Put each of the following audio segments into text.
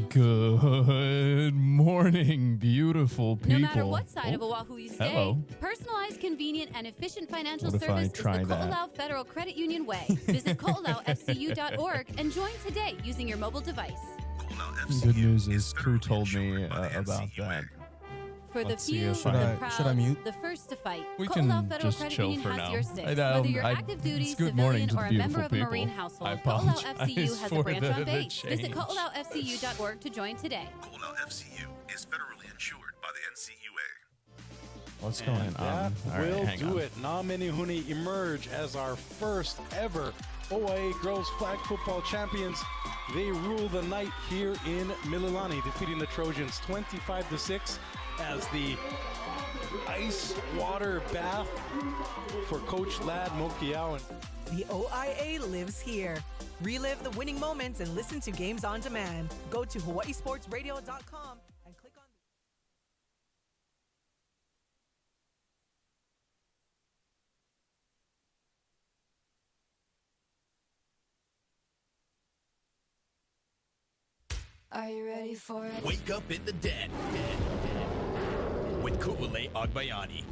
Good morning, beautiful people. No matter what side of Oahu you stay, hello. Personalized, convenient, and efficient financial What if I service is the try that? Ku'ulei Federal Credit Union way. Visit ku'uleifcu.org and join today using your mobile device. Good news is Crew told me about that. For the Let's see few, if the I- proud, should I mute? the first to fight, We Ku'ulei can Federal just Credit chill Union for has now. your six. I- Whether you're I- active duty, it's good morning civilian, to or the a member beautiful of a marine people. household, I Ku'ulei apologize FCU has for a branch on the base. Visit change. ku'uleifcu.org to join today. Ku'ulei FCU is federally insured by the NCAA. What's going on? That All right, will hang do on. it. Na'Menehune emerge as our first ever OIA girls flag football champions. They rule the night here in Mililani, defeating the Trojans 25-6 as the ice water bath for Coach Lad Mokiao. The OIA lives here. Relive the winning moments and listen to games on demand. Go to hawaiisportsradio.com and click on Are you ready for it? Wake up in the den with Ku'ulei Agbayani.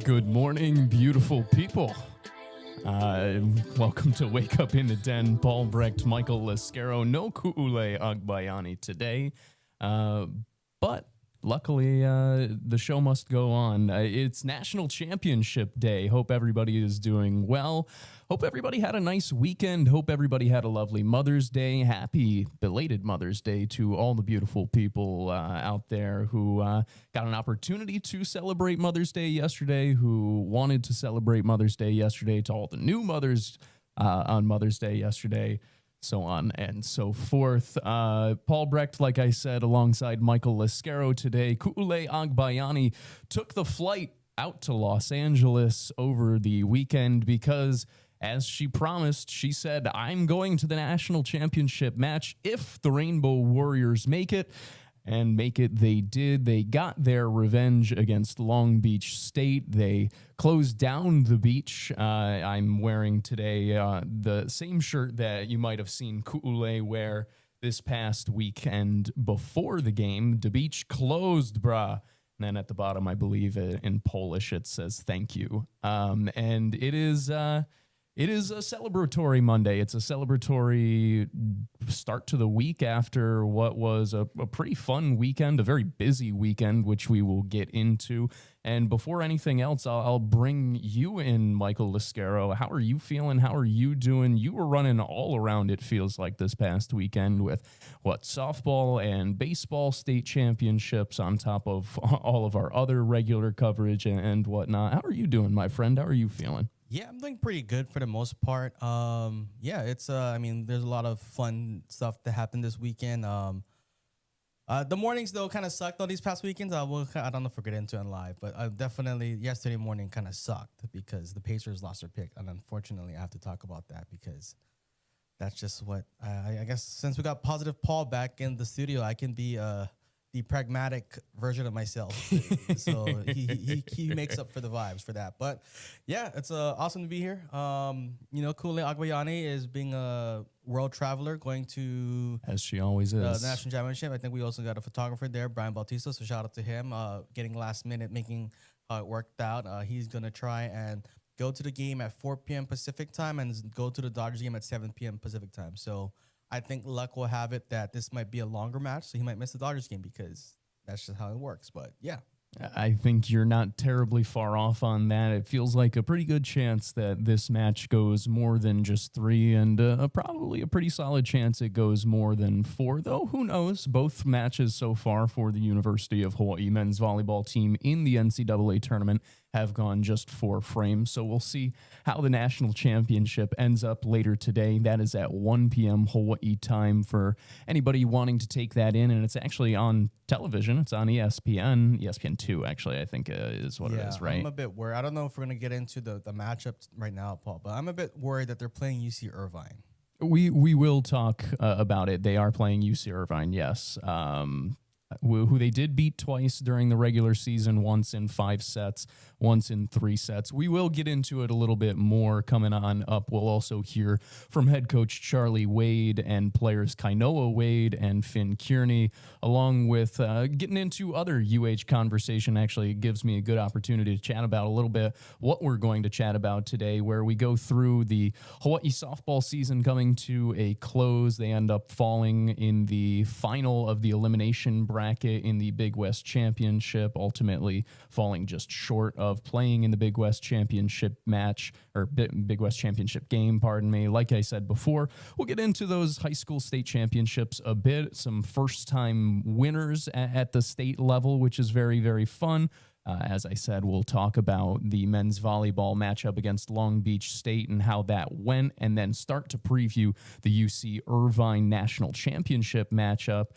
Good morning, beautiful people. Welcome to Wake Up in the Den. Paul Brecht, Michael Lascaro. No Ku'ulei Agbayani today, but luckily the show must go on. It's National Championship Day. Hope everybody is doing well. Hope everybody had a nice weekend. Hope everybody had a lovely Mother's Day. Happy belated Mother's Day to all the beautiful people out there who got an opportunity to celebrate Mother's Day yesterday, who wanted to celebrate Mother's Day yesterday, to all the new mothers on Mother's Day yesterday, so on and so forth. Paul Brecht, like I said, alongside Michael Lascaro today. Ku'ulei Agbayani took the flight out to Los Angeles over the weekend because, as she promised, she said, I'm going to the national championship match if the Rainbow Warriors make it. And make it they did. They got their revenge against Long Beach State. They closed down the beach. I'm wearing today the same shirt that you might have seen Ku'ulei wear this past weekend before the game. The beach closed, brah. And then at the bottom, I believe in Polish, it says thank you. And it is a celebratory Monday. It's a celebratory start to the week after what was a pretty fun weekend, a very busy weekend, which we will get into. And before anything else, I'll bring you in, Michael Lascaro. How are you feeling? How are you doing? You were running all around, it feels like, this past weekend with, softball and baseball state championships on top of all of our other regular coverage and whatnot. How are you doing, my friend? How are you feeling? Yeah, I'm doing pretty good for the most part. It's I mean, there's a lot of fun stuff that happened this weekend. The mornings though kind of sucked though these past weekends. I don't know if we'll get into it live, but definitely yesterday morning kind of sucked because the Pacers lost their pick, and unfortunately I have to talk about that because that's just what I guess. Since we got positive Paul back in the studio, I can be the pragmatic version of myself. So he makes up for the vibes for that. But yeah, it's awesome to be here. Ku'ulei Agbayani is being a world traveler going to, as she always is, the national championship. I think we also got a photographer there, Brian Bautista. So shout out to him, getting last minute, making how it worked out. He's going to try and go to the game at 4 p.m. Pacific time and go to the Dodgers game at 7 p.m. Pacific time. So I think luck will have it that this might be a longer match, so he might miss the Dodgers game because that's just how it works. But yeah. I think you're not terribly far off on that. It feels like a pretty good chance that this match goes more than just 3, and probably a pretty solid chance it goes more than 4, though who knows? Both matches so far for the University of Hawai'i men's volleyball team in the NCAA tournament have gone just 4 frames, so we'll see how the national championship ends up later today. That is at 1 p.m. Hawaii time for anybody wanting to take that in, and it's actually on television. It's on ESPN2, actually, I think is what it is, right? I'm a bit worried. I don't know if we're going to get into the matchup right now, Paul, but I'm a bit worried that they're playing UC Irvine. We will talk about it. They are playing UC Irvine, yes. Who they did beat twice during the regular season, once in 5 sets, once in 3 sets. We will get into it a little bit more coming on up. We'll also hear from head coach Charlie Wade and players Kainoa Wade and Finn Kearney, along with getting into other UH conversation. Actually, it gives me a good opportunity to chat about a little bit what we're going to chat about today, where we go through the Hawaii softball season coming to a close. They end up falling in the final of the elimination bracket in the Big West Championship, ultimately falling just short of playing in the Big West Championship match, or Big West Championship game, pardon me. Like I said before, we'll get into those high school state championships a bit, some first-time winners at the state level, which is very, very fun. As I said, we'll talk about the men's volleyball matchup against Long Beach State and how that went, and then start to preview the UC Irvine National Championship matchup.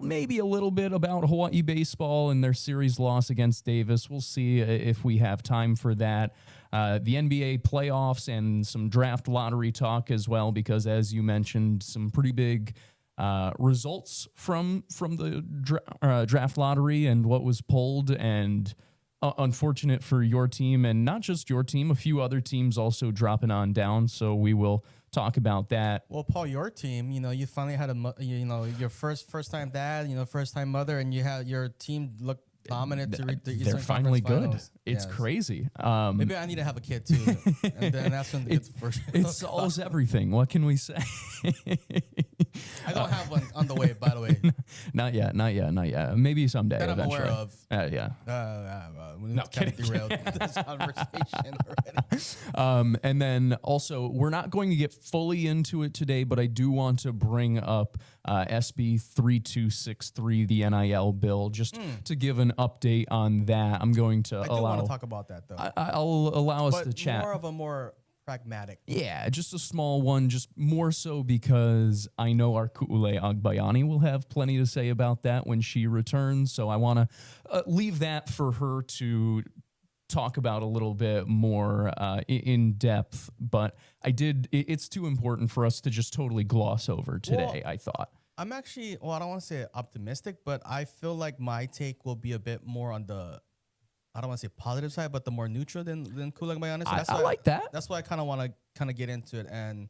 Maybe a little bit about Hawaii baseball and their series loss against Davis. We'll see if we have time for that. The NBA playoffs and some draft lottery talk as well, because as you mentioned, some pretty big results from the draft lottery and what was pulled, and unfortunate for your team, and not just your team, a few other teams also dropping on down. So we will talk about that. Well, Paul, your team, you finally had your first time dad, first time mother, and you had your team look dominant to reach the Eastern They're finally Conference good. Finals. It's Yes. crazy. Maybe I need to have a kid too, and then that's when it's first. It solves everything. What can we say? I don't have one on the way, by the way. Not yet. Maybe someday. That I'm eventually. aware of. Yeah. We kind of derailed this conversation already. And then also, we're not going to get fully into it today, but I do want to bring up SB 3263, the NIL bill, just to give an update on that. I'm going to I do want to talk about that though. I'll allow us but to chat. more of a more pragmatic. Yeah, just a small one, just more so because I know our Ku'ulei Agbayani will have plenty to say about that when she returns. So I want to leave that for her to talk about a little bit more in depth. But it's too important for us to just totally gloss over today, I thought. I'm actually, I don't want to say optimistic, but I feel like my take will be a bit more on the, I don't want to say positive side, but the more neutral than Ku'ulei Agbayani. So I like that. That's why I kind of want to get into it. And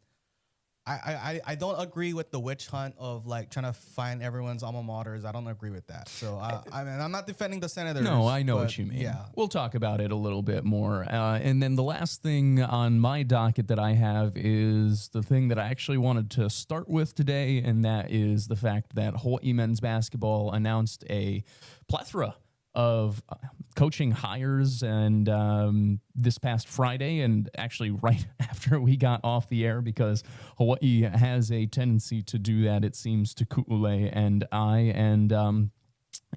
I don't agree with the witch hunt of like trying to find everyone's alma maters. I don't agree with that. So I mean, I'm not defending the Senators. No, I know what you mean. Yeah. We'll talk about it a little bit more. And then the last thing on my docket that I have is the thing that I actually wanted to start with today, and that is the fact that Hawaii men's basketball announced a plethora of coaching hires, and this past Friday, and actually right after we got off the air, because Hawaii has a tendency to do that, it seems, to Ku'ulei and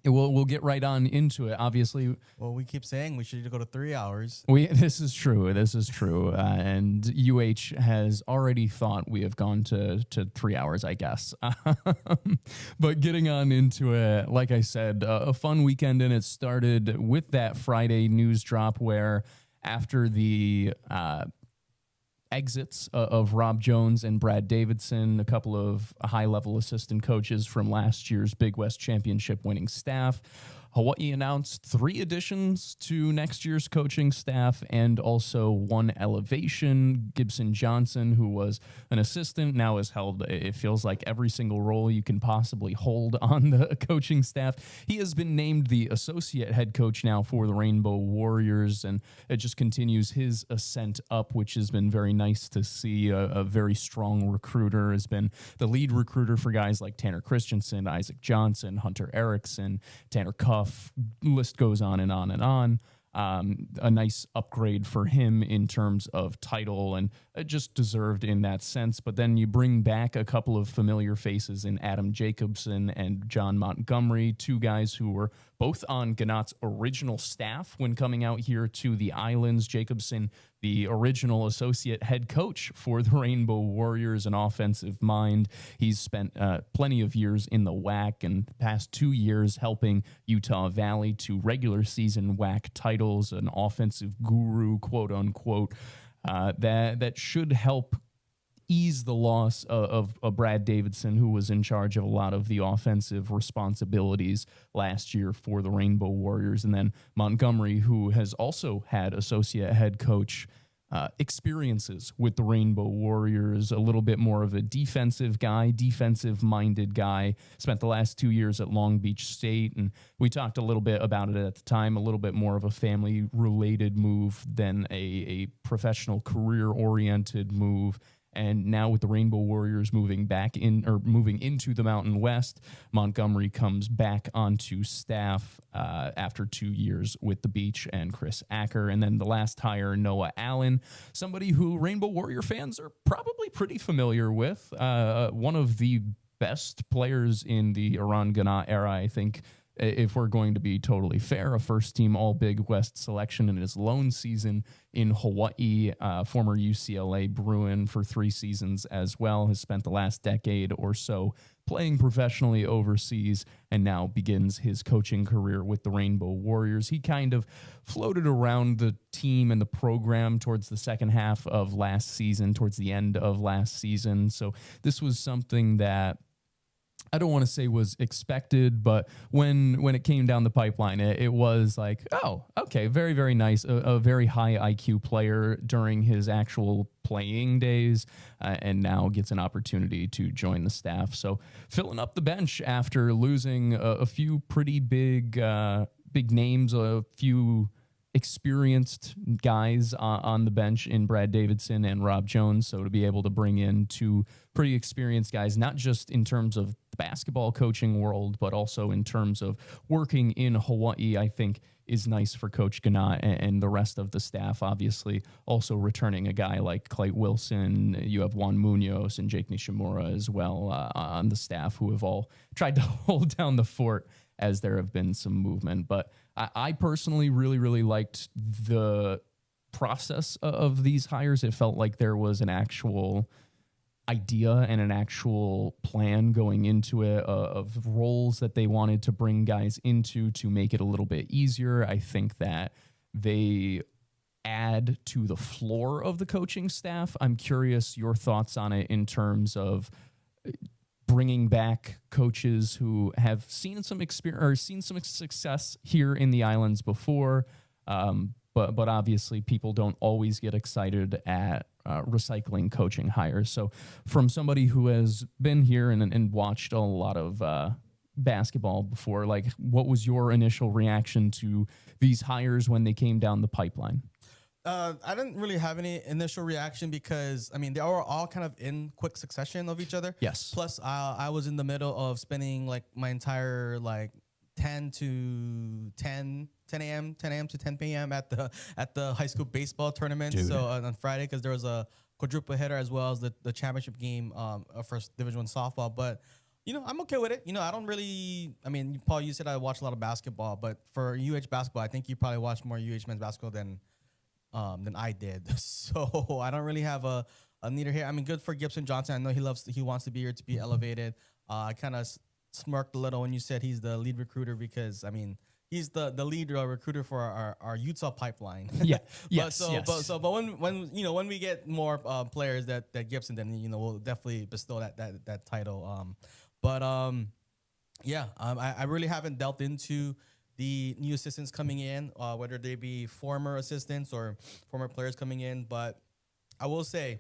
we'll get right on into it. Obviously, well, we keep saying we should go to 3 hours. This is true, and UH has already thought we have gone to 3 hours, I guess. But getting on into it, like I said, a fun weekend, and it started with that Friday news drop where after the exits of Rob Jones and Brad Davidson, a couple of high-level assistant coaches from last year's Big West Championship winning staff, Hawaii announced 3 additions to next year's coaching staff and also 1 elevation. Gibson Johnson, who was an assistant, now has held, it feels like, every single role you can possibly hold on the coaching staff. He has been named the associate head coach now for the Rainbow Warriors, and it just continues his ascent up, which has been very nice to see. A very strong recruiter, has been the lead recruiter for guys like Tanner Christensen, Isaac Johnson, Hunter Erickson, Tanner Cuff. List goes on and on and on. A nice upgrade for him in terms of title, and just deserved in that sense. But then you bring back a couple of familiar faces in Adam Jacobson and John Montgomery, 2 guys who were both on Ganat's original staff when coming out here to the islands. Jacobson, the original associate head coach for the Rainbow Warriors, an offensive mind. He's spent plenty of years in the WAC, and the past 2 years helping Utah Valley to regular season WAC titles, an offensive guru, quote unquote, that should help ease the loss of Brad Davidson, who was in charge of a lot of the offensive responsibilities last year for the Rainbow Warriors. And then Montgomery, who has also had associate head coach experiences with the Rainbow Warriors, a little bit more of a defensive guy, defensive-minded guy, spent the last 2 years at Long Beach State, and we talked a little bit about it at the time, a little bit more of a family-related move than a professional career-oriented move. And now with the Rainbow Warriors moving into the Mountain West, Montgomery comes back onto staff after 2 years with the Beach and Chris Acker. And then the last hire, Noah Allen, somebody who Rainbow Warrior fans are probably pretty familiar with. One of the best players in the Iran Ghana era, I think, if we're going to be totally fair, a first-team All-Big West selection in his lone season in Hawaii, former UCLA Bruin for 3 seasons as well, has spent the last decade or so playing professionally overseas, and now begins his coaching career with the Rainbow Warriors. He kind of floated around the team and the program towards the second half of last season, towards the end of last season, so this was something that I don't want to say was expected, but when it came down the pipeline, it was like, oh, okay, very, very nice. A very high IQ player during his actual playing days, and now gets an opportunity to join the staff. So filling up the bench after losing a few pretty big names, a few experienced guys on the bench in Brad Davidson and Rob Jones. So to be able to bring in 2 pretty experienced guys, not just in terms of the basketball coaching world, but also in terms of working in Hawaii, I think is nice for Coach Ghana and the rest of the staff. Obviously, also returning a guy like Clay Wilson. You have Juan Munoz and Jake Nishimura as well on the staff, who have all tried to hold down the fort as there have been some movement. But I personally really, really liked the process of these hires. It felt like there was an actual idea and an actual plan going into it of roles that they wanted to bring guys into to make it a little bit easier. I think that they add to the floor of the coaching staff. I'm curious your thoughts on it in terms of bringing back coaches who have seen some experience or seen some success here in the islands before. But obviously people don't always get excited at recycling coaching hires. So from somebody who has been here and watched a lot of basketball before, like, what was your initial reaction to these hires when they came down the pipeline? I didn't really have any initial reaction because, I mean, they were all kind of in quick succession of each other. Yes. Plus, I was in the middle of spending like my entire 10 a.m. to 10 p.m. at the high school baseball tournament. Dude. So on Friday, because there was a quadruple hitter as well as the championship game for Division I softball. But I'm okay with it. I don't really. I mean, Paul, you said I watch a lot of basketball, but for UH basketball, I think you probably watch more UH men's basketball than I did. So I don't really have a neither here. I mean, good for Gibson Johnson. I know he wants to be here to be elevated. I kind of smirked a little when you said he's the lead recruiter because, I mean, he's the lead recruiter for our Utah pipeline. Yeah. But when we get more players that Gibson, then we'll definitely bestow that title. I really haven't delved into the new assistants coming in, whether they be former assistants or former players coming in. But I will say,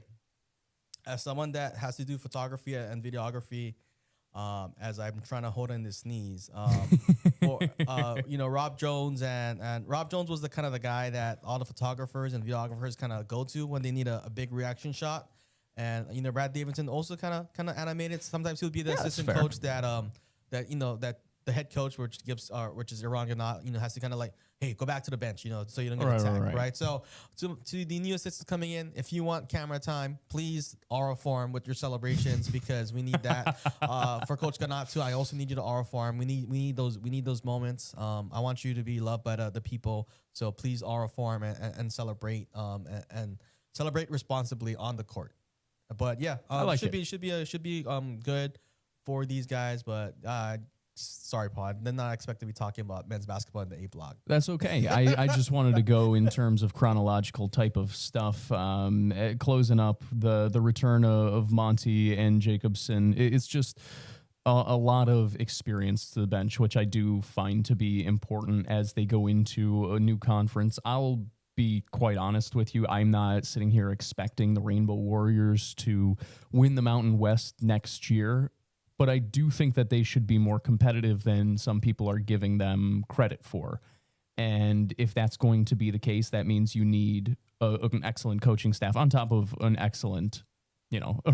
as someone that has to do photography and videography, as I'm trying to hold in the sneeze, Rob Jones and Rob Jones was the guy that all the photographers and videographers kind of go to when they need a big reaction shot. And Brad Davidson also kind of animated. Sometimes he'll be the assistant coach that the head coach, which is Iran Ghana, has to kind of hey, go back to the bench, so you don't get attacked, right? So to the new assistants coming in, if you want camera time, please oral form with your celebrations because we need that. For Coach Ghana too, I also need you to oral form. We need those moments. I want you to be loved by the people, so please oral form and celebrate and celebrate responsibly on the court. But yeah, should be good for these guys, but Sorry, Pod. Did not expect to be talking about men's basketball in the A block. That's okay. I just wanted to go in terms of chronological type of stuff. Closing up the return of Monty and Jacobson. It's just a lot of experience to the bench, which I do find to be important as they go into a new conference. I'll be quite honest with you. I'm not sitting here expecting the Rainbow Warriors to win the Mountain West next year, but I do think that they should be more competitive than some people are giving them credit for. And if that's going to be the case, that means you need an excellent coaching staff on top of an excellent,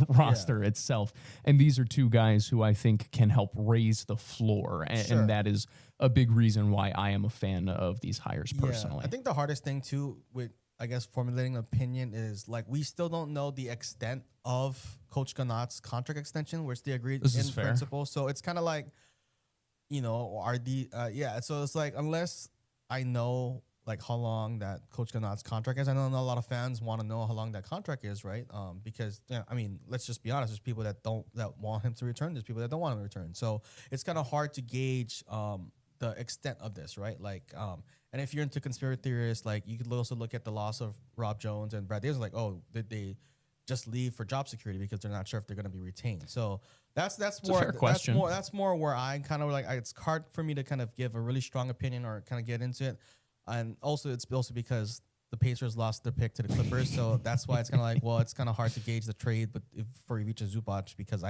roster itself. And these are two guys who I think can help raise the floor. And that is a big reason why I am a fan of these hires personally. I think the hardest thing too with, I guess, formulating an opinion is like, we still don't know the extent of Coach Ganot's contract extension, which they agreed in principle. So it's kind of like, so it's like, unless I know like how long that Coach Ganot's contract is, I know a lot of fans want to know how long that contract is, right? Because let's just be honest, there's people that want him to return, there's people that don't want him to return. So it's kind of hard to gauge the extent of this, right? Like, and if you're into conspiracy theorists, like, you could also look at the loss of Rob Jones and Brad Davis, like, oh, did they just leave for job security because they're not sure if they're going to be retained? So that's more a fair question. That's more where I kind of like, it's hard for me to kind of give a really strong opinion or kind of get into it. And also, it's also because the Pacers lost their pick to the Clippers, so that's why it's kind of like, well, it's kind of hard to gauge the trade, but for Ivica Zubac, because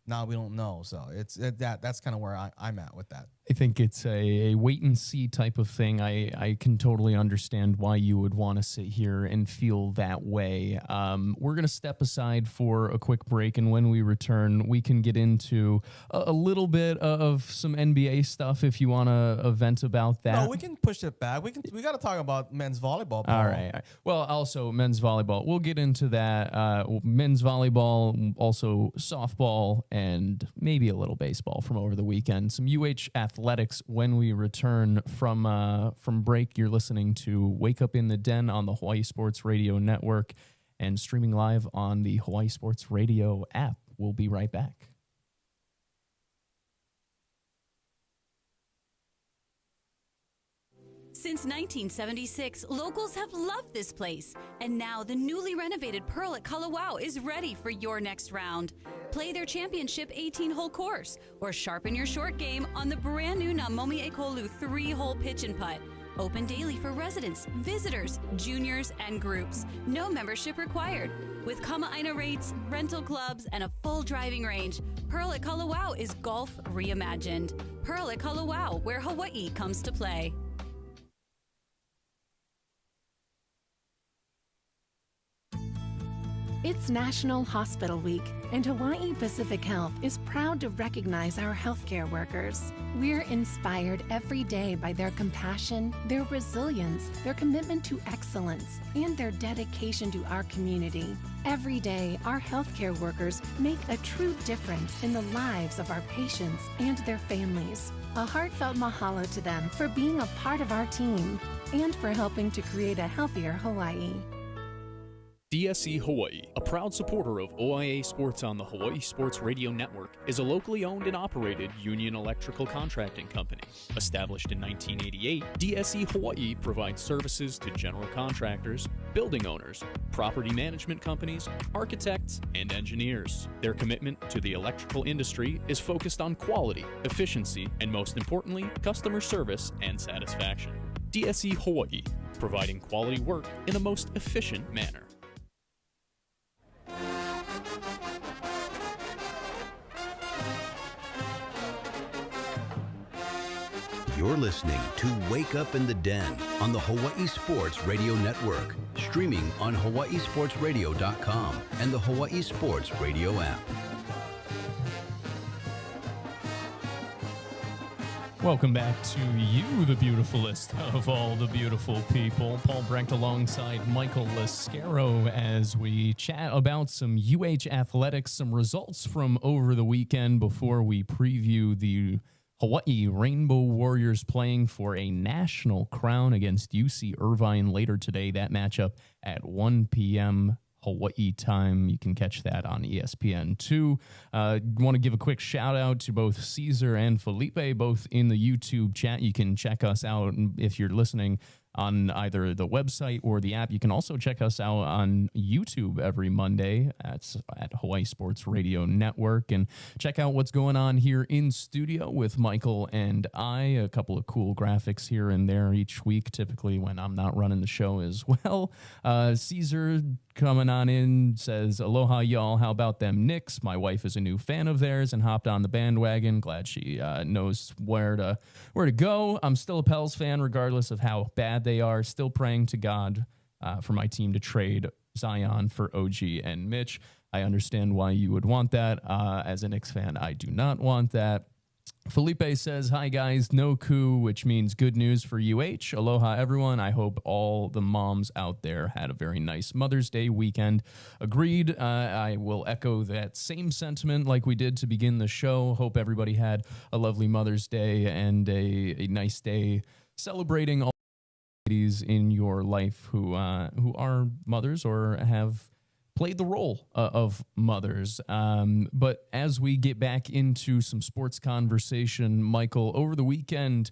now we don't know. So that's kind of where I'm at with that. I think it's a wait and see type of thing. I can totally understand why you would want to sit here and feel that way. We're going to step aside for a quick break, and when we return, we can get into a little bit of some NBA stuff if you want to vent about that. No, we can push it back. We got to talk about men's volleyball. All right. Well, also men's volleyball. We'll get into that. Men's volleyball, also softball, and maybe a little baseball from over the weekend. Some UH athletics when we return from break. You're listening to Wake Up in the Den on the Hawaii Sports Radio Network and streaming live on the Hawaii Sports Radio app. We'll be right back. Since 1976, locals have loved this place. And now the newly renovated Pearl at Kalawao is ready for your next round. Play their championship 18-hole course or sharpen your short game on the brand new Namomi Ekolu 3-hole pitch and putt. Open daily for residents, visitors, juniors, and groups. No membership required. With Kama'aina rates, rental clubs, and a full driving range, Pearl at Kalawao is golf reimagined. Pearl at Kalawao, where Hawaii comes to play. It's National Hospital Week, and Hawaii Pacific Health is proud to recognize our healthcare workers. We're inspired every day by their compassion, their resilience, their commitment to excellence, and their dedication to our community. Every day, our healthcare workers make a true difference in the lives of our patients and their families. A heartfelt mahalo to them for being a part of our team and for helping to create a healthier Hawaii. DSE Hawaii, a proud supporter of OIA Sports on the Hawaii Sports Radio Network, is a locally owned and operated union electrical contracting company. Established in 1988, DSE Hawaii provides services to general contractors, building owners, property management companies, architects, and engineers. Their commitment to the electrical industry is focused on quality, efficiency, and most importantly, customer service and satisfaction. DSE Hawaii, providing quality work in the most efficient manner. You're listening to Wake Up in the Den on the Hawaii Sports Radio Network, streaming on hawaiisportsradio.com and the Hawaii Sports Radio app. Welcome back to you, the beautifulest of all the beautiful people. Paul Brecht alongside Michael Lascaro as we chat about some UH athletics, some results from over the weekend before we preview the Hawaii Rainbow Warriors playing for a national crown against UC Irvine later today. That matchup at 1 p.m. Hawaii time. You can catch that on ESPN2. Want to give a quick shout out to both Caesar and Felipe, both in the YouTube chat. You can check us out if you're listening on either the website or the app. You can also check us out on YouTube every Monday at Hawaii Sports Radio Network, and check out what's going on here in studio with Michael and I. A couple of cool graphics here and there each week, typically when I'm not running the show as well. Caesar coming on in says, "Aloha, y'all. How about them Knicks? My wife is a new fan of theirs and hopped on the bandwagon. Glad she knows where to go. I'm still a Pels fan, regardless of how bad they are. Still praying to God for my team to trade Zion for OG and Mitch. I understand why you would want that. As a Knicks fan, I do not want that." Felipe says, "Hi guys, no coup, which means good news for UH. Aloha everyone. I hope all the moms out there had a very nice Mother's Day weekend." Agreed. I will echo that same sentiment like we did to begin the show. Hope everybody had a lovely Mother's Day and a nice day celebrating all ladies in your life who are mothers or have played the role of mothers. But as we get back into some sports conversation, Michael, over the weekend,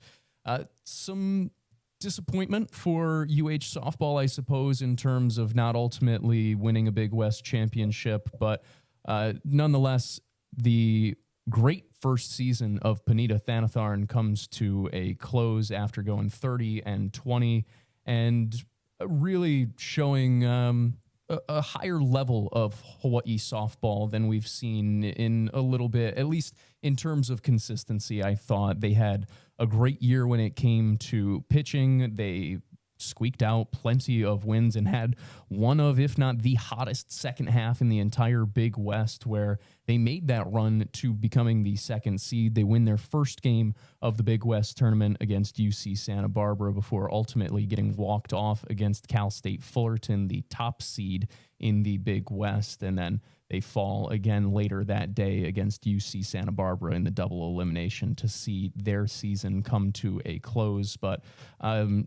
some disappointment for UH softball, I suppose, in terms of not ultimately winning a Big West championship. But nonetheless, the great first season of Panita Thanatharn comes to a close after going 30-20 and really showing a higher level of Hawaii softball than we've seen in a little bit, at least in terms of consistency. I thought they had a great year when it came to pitching. They squeaked out plenty of wins and had one of, if not the hottest second half in the entire Big West, where they made that run to becoming the second seed. They win their first game of the Big West tournament against UC Santa Barbara before ultimately getting walked off against Cal State Fullerton, the top seed in the Big West. And then they fall again later that day against UC Santa Barbara in the double elimination to see their season come to a close. But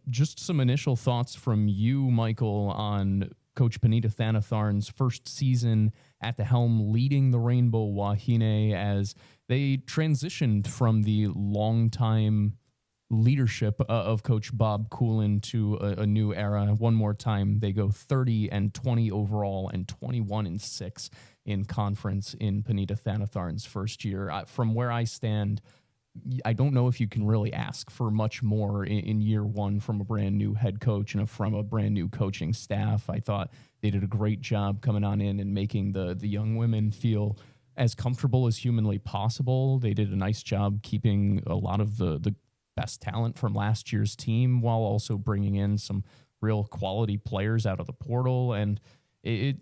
just some initial thoughts from you, Michael, on Coach Panita Thanatharn's first season at the helm, leading the Rainbow Wahine as they transitioned from the longtime leadership of Coach Bob Coolin to a new era. One more time, they go 30-20 overall and 21-6 in conference in Panita Thanatharn's first year. From where I stand, I don't know if you can really ask for much more in year one from a brand new head coach and from a brand new coaching staff. I thought they did a great job coming on in and making the young women feel as comfortable as humanly possible. They did a nice job keeping a lot of the best talent from last year's team while also bringing in some real quality players out of the portal. And it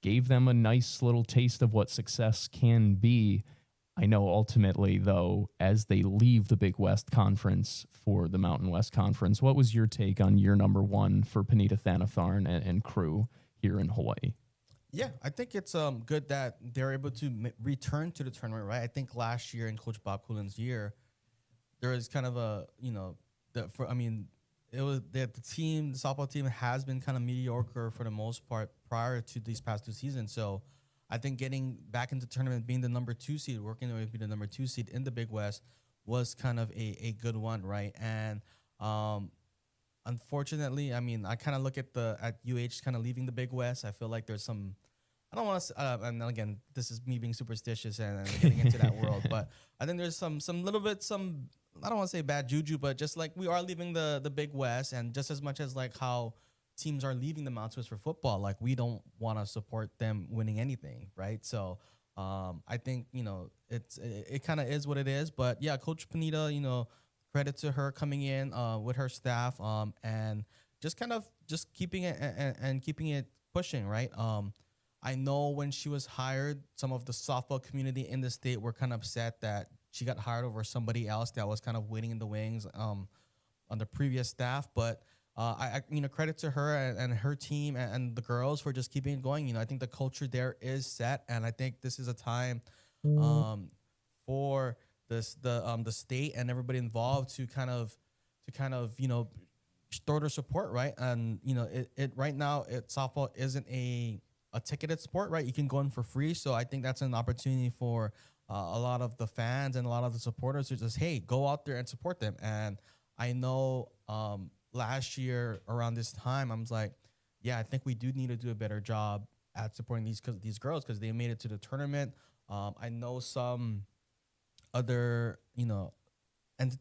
gave them a nice little taste of what success can be. I know ultimately, though, as they leave the Big West Conference for the Mountain West Conference, what was your take on year number one for Panita Thanatharn and crew here in Hawaii? Yeah, I think it's good that they're able to return to the tournament, right? I think last year in Coach Bob Coolin's year, there was kind of a, it was that the softball team has been kind of mediocre for the most part prior to these past two seasons. So I think getting back into the tournament, being the number 2 seed, working their way to be the number 2 seed in the Big West was kind of a good one, right? And unfortunately, I kind of look at UH kind of leaving the Big West. I feel like there's some, I don't want to, and again, this is me being superstitious and getting into that world, but I think there's some little bit, I don't want to say bad juju, but just like we are leaving the Big West, and just as much as like how teams are leaving the Mountain West for football, like we don't want to support them winning anything, right? So I think, it kind of is what it is. But yeah, Coach Panita, credit to her coming in with her staff and just keeping it and keeping it pushing, right? I know when she was hired, some of the softball community in the state were kind of upset that she got hired over somebody else that was kind of waiting in the wings on the previous staff. But I credit to her and her team and the girls for just keeping it going. I think the culture there is set, and I think this is a time for the state and everybody involved to kind of throw their support, right? And it right now softball isn't a a ticketed sport, right? You can go in for free. So I think that's an opportunity for a lot of the fans and a lot of the supporters to just, hey, go out there and support them. And I know last year around this time, I was like, yeah, I think we do need to do a better job at supporting these girls because they made it to the tournament. I know some other,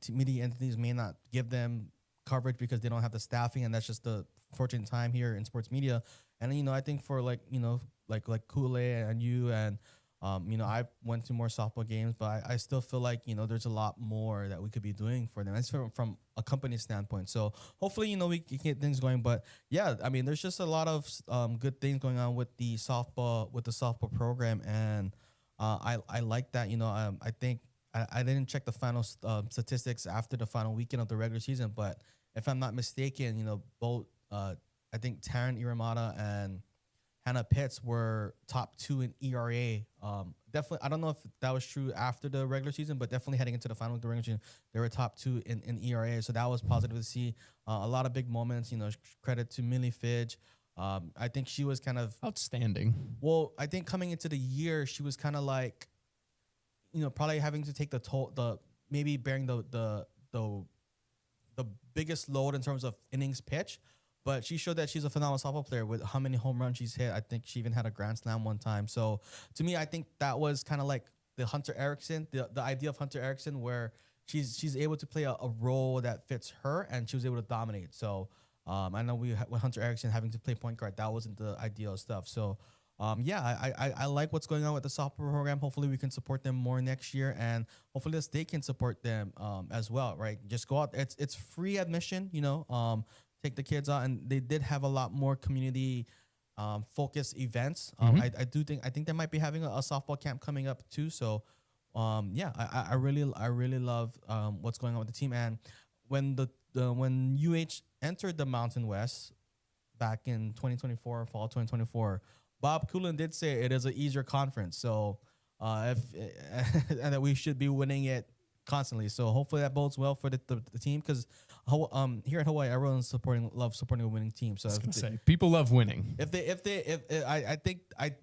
media entities may not give them coverage because they don't have the staffing, and that's just the fortunate time here in sports media. And I think for like Ku'ulei and you and I went to more softball games, but I still feel like there's a lot more that we could be doing for them. That's from a company standpoint. So hopefully we can get things going. But yeah, I mean, there's just a lot of good things going on with the softball program, and I like that. I think I didn't check the final statistics after the final weekend of the regular season, but if I'm not mistaken, both I think Taryn Iramata and Hannah Pitts were top 2 in ERA. Definitely, I don't know if that was true after the regular season, but definitely heading into the final of the regular season, they were top 2 in ERA. So that was positive to see. A lot of big moments. Credit to Millie Fidge. I think she was kind of outstanding. Well, I think coming into the year, she was kind of like, probably having to take the toll, maybe bearing the biggest load in terms of innings pitch. But she showed that she's a phenomenal softball player with how many home runs she's hit. I think she even had a grand slam one time. So to me, I think that was kind of like the Hunter Erickson, the idea of Hunter Erickson, where she's able to play a role that fits her, and she was able to dominate. So I know with Hunter Erickson having to play point guard, that wasn't the ideal stuff. So I like what's going on with the softball program. Hopefully we can support them more next year, and hopefully the state can support them as well, right? Just go out. It's free admission, take the kids out, and they did have a lot more community focused events. I think they might be having a softball camp coming up too. So I really love what's going on with the team. And when when UH entered the Mountain West back in 2024, fall 2024, Bob Coolin did say it is an easier conference. So and that we should be winning it constantly. So hopefully that bodes well for the team, because here in Hawaii, everyone loves supporting a winning team. So people love winning. I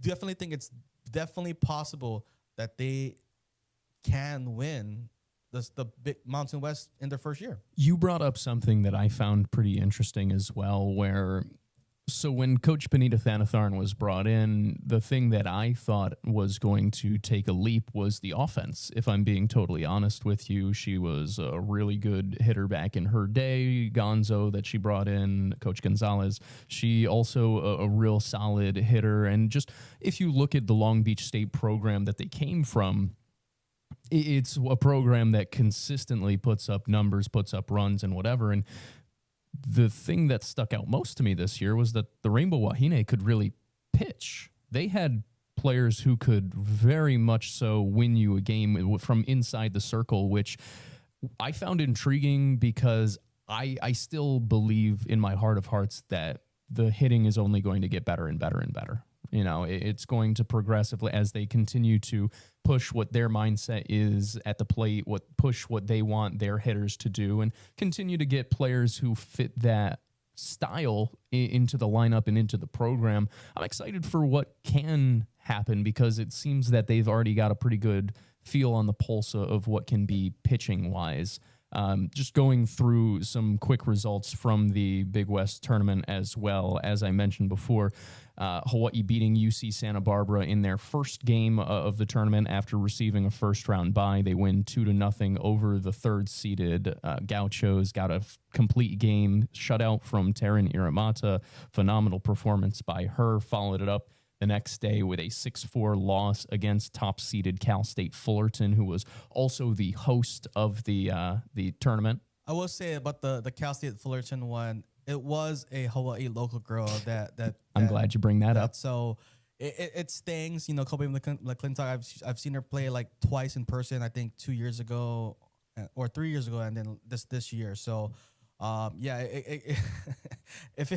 definitely think it's definitely possible that they can win the big Mountain West in their first year. You brought up something that I found pretty interesting as well, so when Coach Benita Thanatharn was brought in, the thing that I thought was going to take a leap was the offense. If I'm being totally honest with you, she was a really good hitter back in her day. Gonzo that she brought in, Coach Gonzalez, she also a real solid hitter. And just if you look at the Long Beach State program that they came from, it's a program that consistently puts up numbers, puts up runs and whatever. And the thing that stuck out most to me this year was that the Rainbow Wahine could really pitch. They had players who could very much so win you a game from inside the circle, which I found intriguing because I still believe in my heart of hearts that the hitting is only going to get better and better and better. It's going to progressively, as they continue to push what their mindset is at the plate, push what they want their hitters to do, and continue to get players who fit that style into the lineup and into the program. I'm excited for what can happen because it seems that they've already got a pretty good feel on the pulse of what can be pitching wise. Just going through some quick results from the Big West tournament as well. As I mentioned before, Hawaii beating UC Santa Barbara in their first game of the tournament after receiving a first-round bye. They win 2-0 over the third-seeded Gauchos. Got a complete game shutout from Taryn Iramata. Phenomenal performance by her. Followed it up the next day with a 6-4 loss against top-seeded Cal State Fullerton, who was also the host of the tournament. I will say about the Cal State Fullerton one, it was a Hawaii local girl that I'm glad you bring that up. So it stings. Kobe McClintock, I've seen her play like twice in person, I think 2 years ago or 3 years ago, and then this year. So if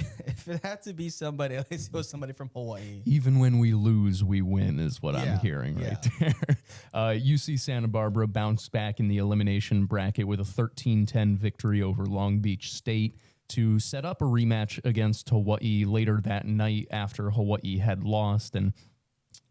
it had to be somebody, at least it was somebody from Hawaii. Even when we lose, we win is what I'm hearing right there. UC Santa Barbara bounced back in the elimination bracket with a 13-10 victory over Long Beach State. to set up a rematch against Hawaii later that night after Hawaii had lost, and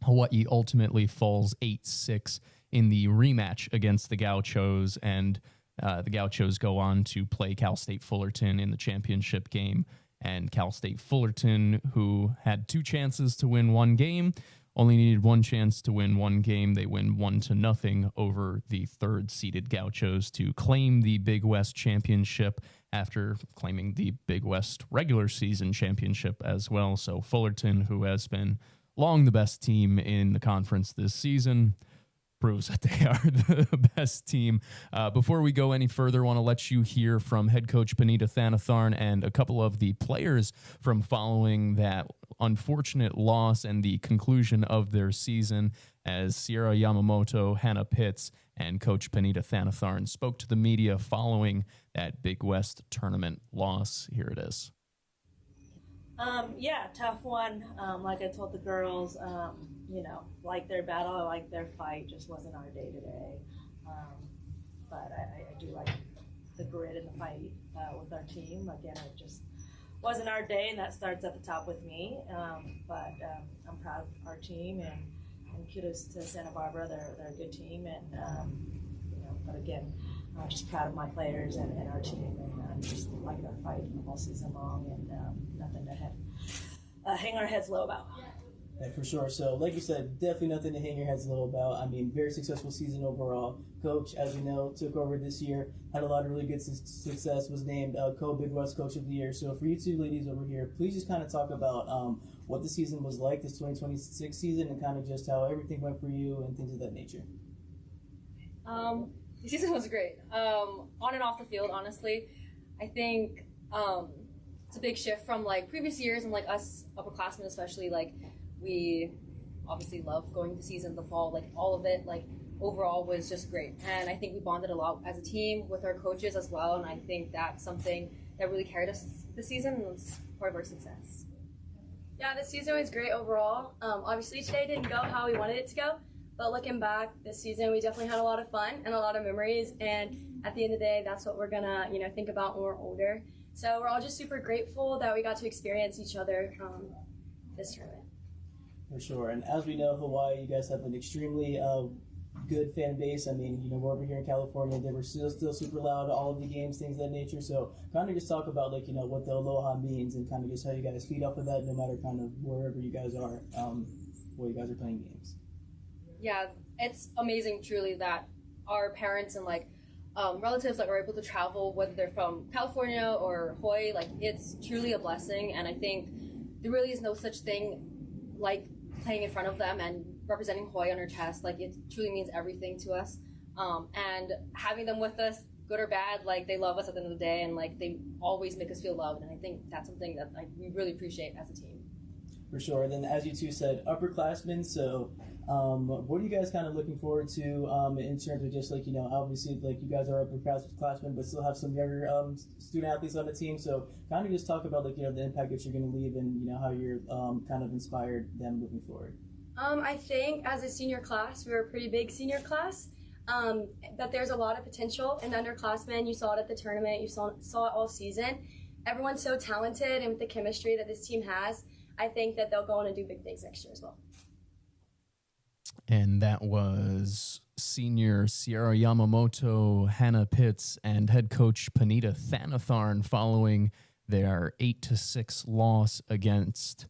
Hawaii ultimately falls 8-6 in the rematch against the Gauchos, and the Gauchos go on to play Cal State Fullerton in the championship game. And Cal State Fullerton, who had 2 chances to win 1 game, only needed 1 chance to win 1 game. They win 1-0 over the 3rd-seeded Gauchos to claim the Big West championship after claiming the Big West regular season championship as well. So Fullerton, who has been long the best team in the conference this season, proves that they are the best team. Before we go any further, I want to let you hear from head coach Panita Thanatharn and a couple of the players from following that unfortunate loss and the conclusion of their season, as Sierra Yamamoto, Hannah Pitts, and coach Panita Thanatharn spoke to the media following that Big West tournament loss. Here it is. Yeah, tough one. Like I told the girls, like their battle, like their fight just wasn't our day today. But I do like the grit and the fight with our team. Again, it just wasn't our day, and that starts at the top with me. But I'm proud of our team, and kudos to Santa Barbara. They're a good team, and but again, I'm just proud of my players and our team, and just like our fight all season long, and nothing to hang our heads low about. Yeah, for sure. So, like you said, definitely nothing to hang your heads low about. I mean, very successful season overall. Coach, as we know, took over this year, had a lot of really good success, was named Co-Big West Coach of the Year. So for you two ladies over here, please just kind of talk about what the season was like, this 2026 season, and kind of just how everything went for you and things of that nature. The season was great. On and off the field, honestly. I think it's a big shift from like previous years, and like us upperclassmen especially, like we obviously love going to season, the fall, like all of it, like overall was just great. And I think we bonded a lot as a team with our coaches as well, and I think that's something that really carried us this season and was part of our success. Yeah, this season was great overall. Obviously today didn't go how we wanted it to go, but looking back this season, we definitely had a lot of fun and a lot of memories, and at the end of the day, that's what we're gonna think about when we're older. So we're all just super grateful that we got to experience each other this tournament. For sure. And as we know, Hawaii, you guys have an extremely good fan base. I mean, we're over here in California. They were still super loud, all of the games, things of that nature. So kind of just talk about, what the Aloha means and kind of just how you guys feed off of that, no matter kind of wherever you guys are, where you guys are playing games. Yeah, it's amazing, truly, that our parents and, relatives that were able to travel, whether they're from California or Hawaii, it's truly a blessing. And I think there really is no such thing like playing in front of them and representing Hawaii on our chest. It truly means everything to us. And having them with us, good or bad, they love us at the end of the day, and they always make us feel loved. And I think that's something that we really appreciate as a team. For sure. And then, as you two said, upperclassmen. So, what are you guys kind of looking forward to in terms of just obviously you guys are upperclassmen, but still have some younger student athletes on the team. So, kind of just talk about the impact that you're going to leave and how you're kind of inspired them moving forward. I think as a senior class, we were a pretty big senior class. That there's a lot of potential in the underclassmen. You saw it at the tournament. You saw it all season. Everyone's so talented, and with the chemistry that this team has, I think that they'll go on and do big things next year as well. And that was senior Sierra Yamamoto, Hannah Pitts, and head coach Panita Thanatharn following their 8-6 loss against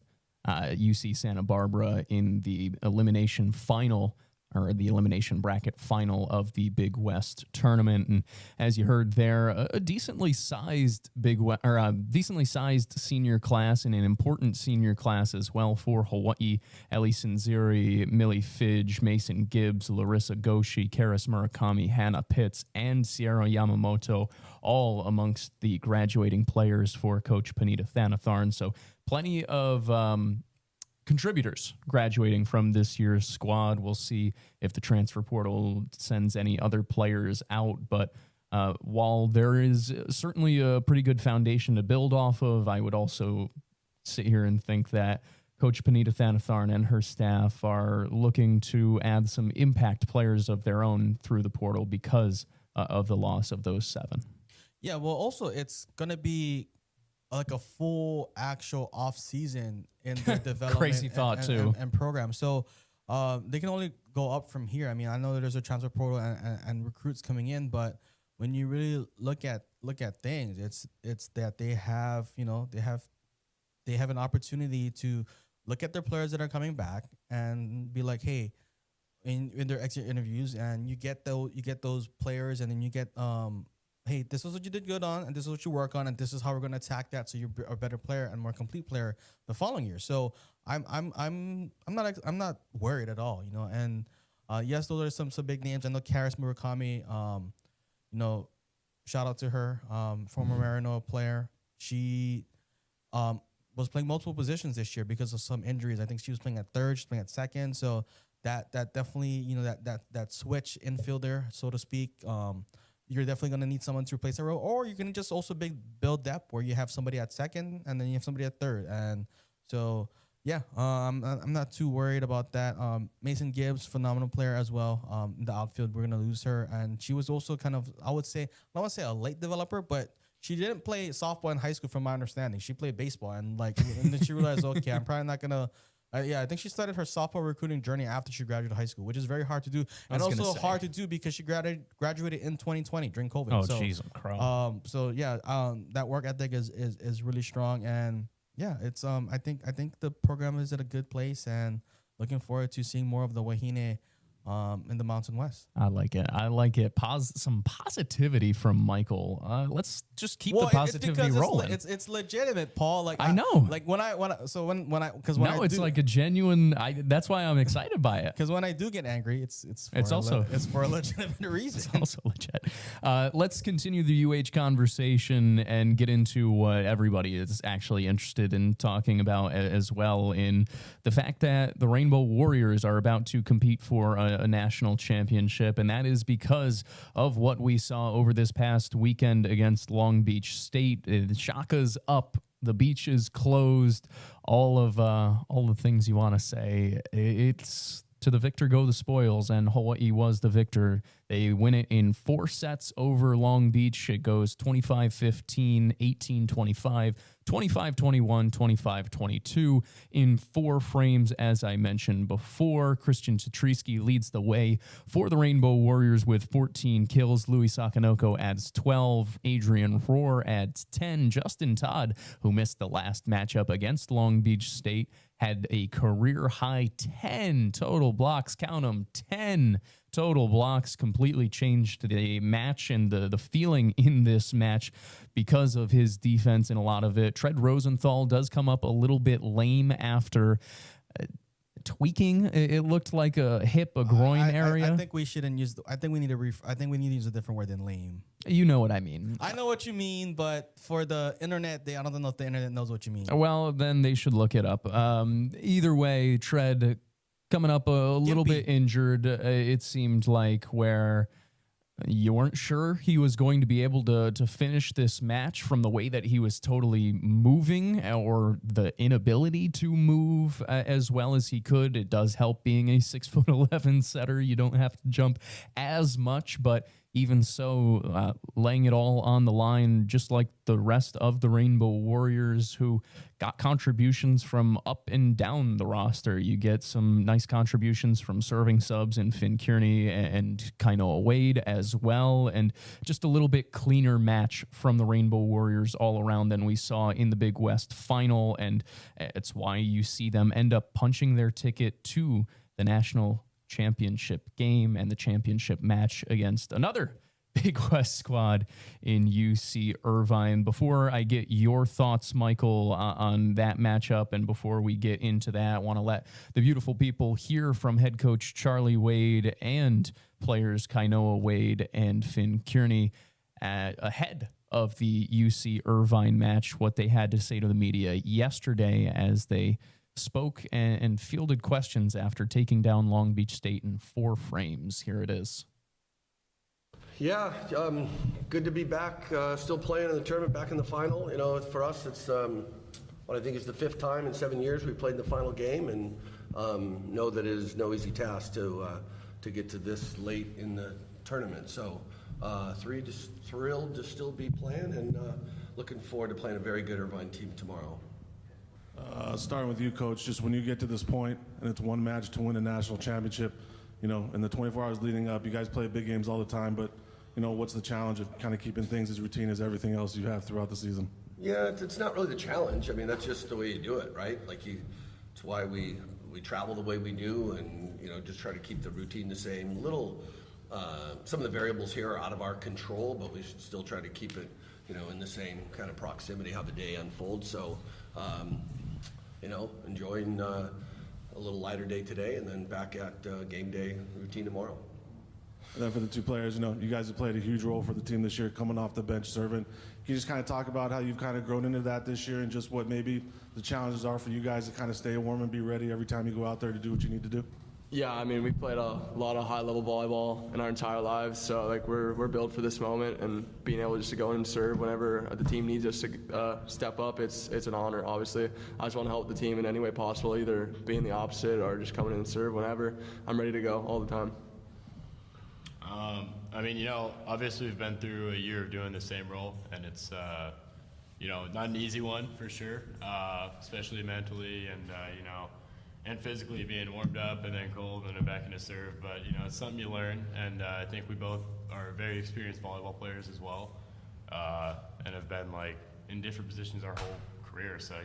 UC Santa Barbara in the elimination final, or the elimination bracket final of the Big West tournament. And as you heard there, a decently sized decently sized senior class, and an important senior class as well for Hawaii. Ellie Sinziri, Millie Fidge, Mason Gibbs, Larissa Goshi, Karis Murakami, Hannah Pitts, and Sierra Yamamoto, all amongst the graduating players for Coach Panita Thanatharn. So plenty of contributors graduating from this year's squad. We'll see if the transfer portal sends any other players out, but while there is certainly a pretty good foundation to build off of, I would also sit here and think that Coach Panita Thanatharn and her staff are looking to add some impact players of their own through the portal because of the loss of those 7. Yeah, well, also it's going to be like a full actual off season in their development. Crazy thought too. And program. So they can only go up from here. I mean, I know that there's a transfer portal and recruits coming in, but when you really look at things, it's that they have an opportunity to look at their players that are coming back and be like, hey, in their exit interviews, and you get those players, and then you get hey, this is what you did good on, and this is what you work on, and this is how we're going to attack that, so you're a better player and more complete player the following year. So I'm not worried at all, And yes, those are some big names. I know Karis Murakami, shout out to her, former Marino player. She was playing multiple positions this year because of some injuries. I think she was playing at third, she's playing at second. So that definitely, that switch infielder, so to speak, you're definitely going to need someone to replace that role, or you can just also build depth where you have somebody at second and then you have somebody at third. And so, yeah, I'm not too worried about that. Mason Gibbs, phenomenal player as well. In the outfield, we're going to lose her. And she was also kind of, I don't want to say a late developer, but she didn't play softball in high school from my understanding. She played baseball, and then she realized, okay, I'm probably not going to, I think she started her softball recruiting journey after she graduated high school, which is very hard to do, and also hard to do because she graduated in 2020 during COVID. Oh, jeez, I'm crying. So yeah, that work ethic is really strong, and yeah, it's I think the program is at a good place, and looking forward to seeing more of the Wahine in the Mountain West. I like it. Some positivity from Michael. Let's just keep the positivity rolling. It's legitimate, Paul. Like I know. Like when I it's like a genuine. That's why I'm excited by it. Because when I do get angry, it's for a legitimate reason. It's also legit. Let's continue the UH conversation and get into what everybody is actually interested in talking about as well, in the fact that the Rainbow Warriors are about to compete for a national championship, and that is because of what we saw over this past weekend against Long Beach State. Shaka's up, the beach is closed, all the things you want to say. It's to the victor go the spoils, and Hawaii was the victor. They win it in 4 sets over Long Beach. It goes 25-15, 18-25, 25-21, 25-22 in 4 frames, as I mentioned before. Christian Satriski leads the way for the Rainbow Warriors with 14 kills. Louis Sakanoko adds 12. Adrian Rohr adds 10. Justin Todd, who missed the last matchup against Long Beach State, had a career-high 10 total blocks. Count them, 10 total blocks. Completely changed the match and the feeling in this match because of his defense and a lot of it. Tread Rosenthal does come up a little bit lame after tweaking. It looked like a hip, a groin area. I think we shouldn't use. I think we need to use a different word than lame. You know what I mean. I know what you mean, but for the internet, I don't know if the internet knows what you mean. Well, then they should look it up. Either way, Tread coming up a little bit injured. It seemed like where you weren't sure he was going to be able to finish this match from the way that he was totally moving, or the inability to move as well as he could. It does help being a 6'11" setter. You don't have to jump as much, but even so, laying it all on the line, just like the rest of the Rainbow Warriors, who got contributions from up and down the roster. You get some nice contributions from serving subs in Finn Kearney and Kainoa Wade as well, and just a little bit cleaner match from the Rainbow Warriors all around than we saw in the Big West final, and it's why you see them end up punching their ticket to the national championship game and the championship match against another Big West squad in UC Irvine. Before I get your thoughts, Michael, on that matchup, and before we get into that, I want to let the beautiful people hear from head coach Charlie Wade and players Kainoa Wade and Finn Kearney ahead of the UC Irvine match, what they had to say to the media yesterday as they spoke and fielded questions after taking down Long Beach State in 4 frames. Here it is. Yeah, good to be back, still playing in the tournament, back in the final. You know, for us, it's what I think is the 5th time in 7 years we played in the final game, and know that it is no easy task to get to this late in the tournament. So, just thrilled to still be playing, and looking forward to playing a very good Irvine team tomorrow. Starting with you, Coach, just when you get to this point and it's one match to win a national championship, in the 24 hours leading up, you guys play big games all the time, but, what's the challenge of kind of keeping things as routine as everything else you have throughout the season? Yeah, it's not really the challenge. I mean, that's just the way you do it, right? It's why we travel the way we do and, just try to keep the routine the same. Some of the variables here are out of our control, but we should still try to keep it, in the same kind of proximity how the day unfolds. So, enjoying a little lighter day today and then back at game day routine tomorrow. And then for the two players, you guys have played a huge role for the team this year, coming off the bench, serving. Can you just kind of talk about how you've kind of grown into that this year and just what maybe the challenges are for you guys to kind of stay warm and be ready every time you go out there to do what you need to do? Yeah, I mean, we played a lot of high-level volleyball in our entire lives, so we're built for this moment, and being able just to go in and serve whenever the team needs us to step up, it's an honor. Obviously, I just want to help the team in any way possible, either being the opposite or just coming in and serve whenever. I'm ready to go all the time. Obviously we've been through a year of doing the same role, and it's not an easy one for sure, especially mentally and physically, being warmed up and then cold and then back into serve. But it's something you learn, and I think we both are very experienced volleyball players as well, and have been in different positions our whole career. So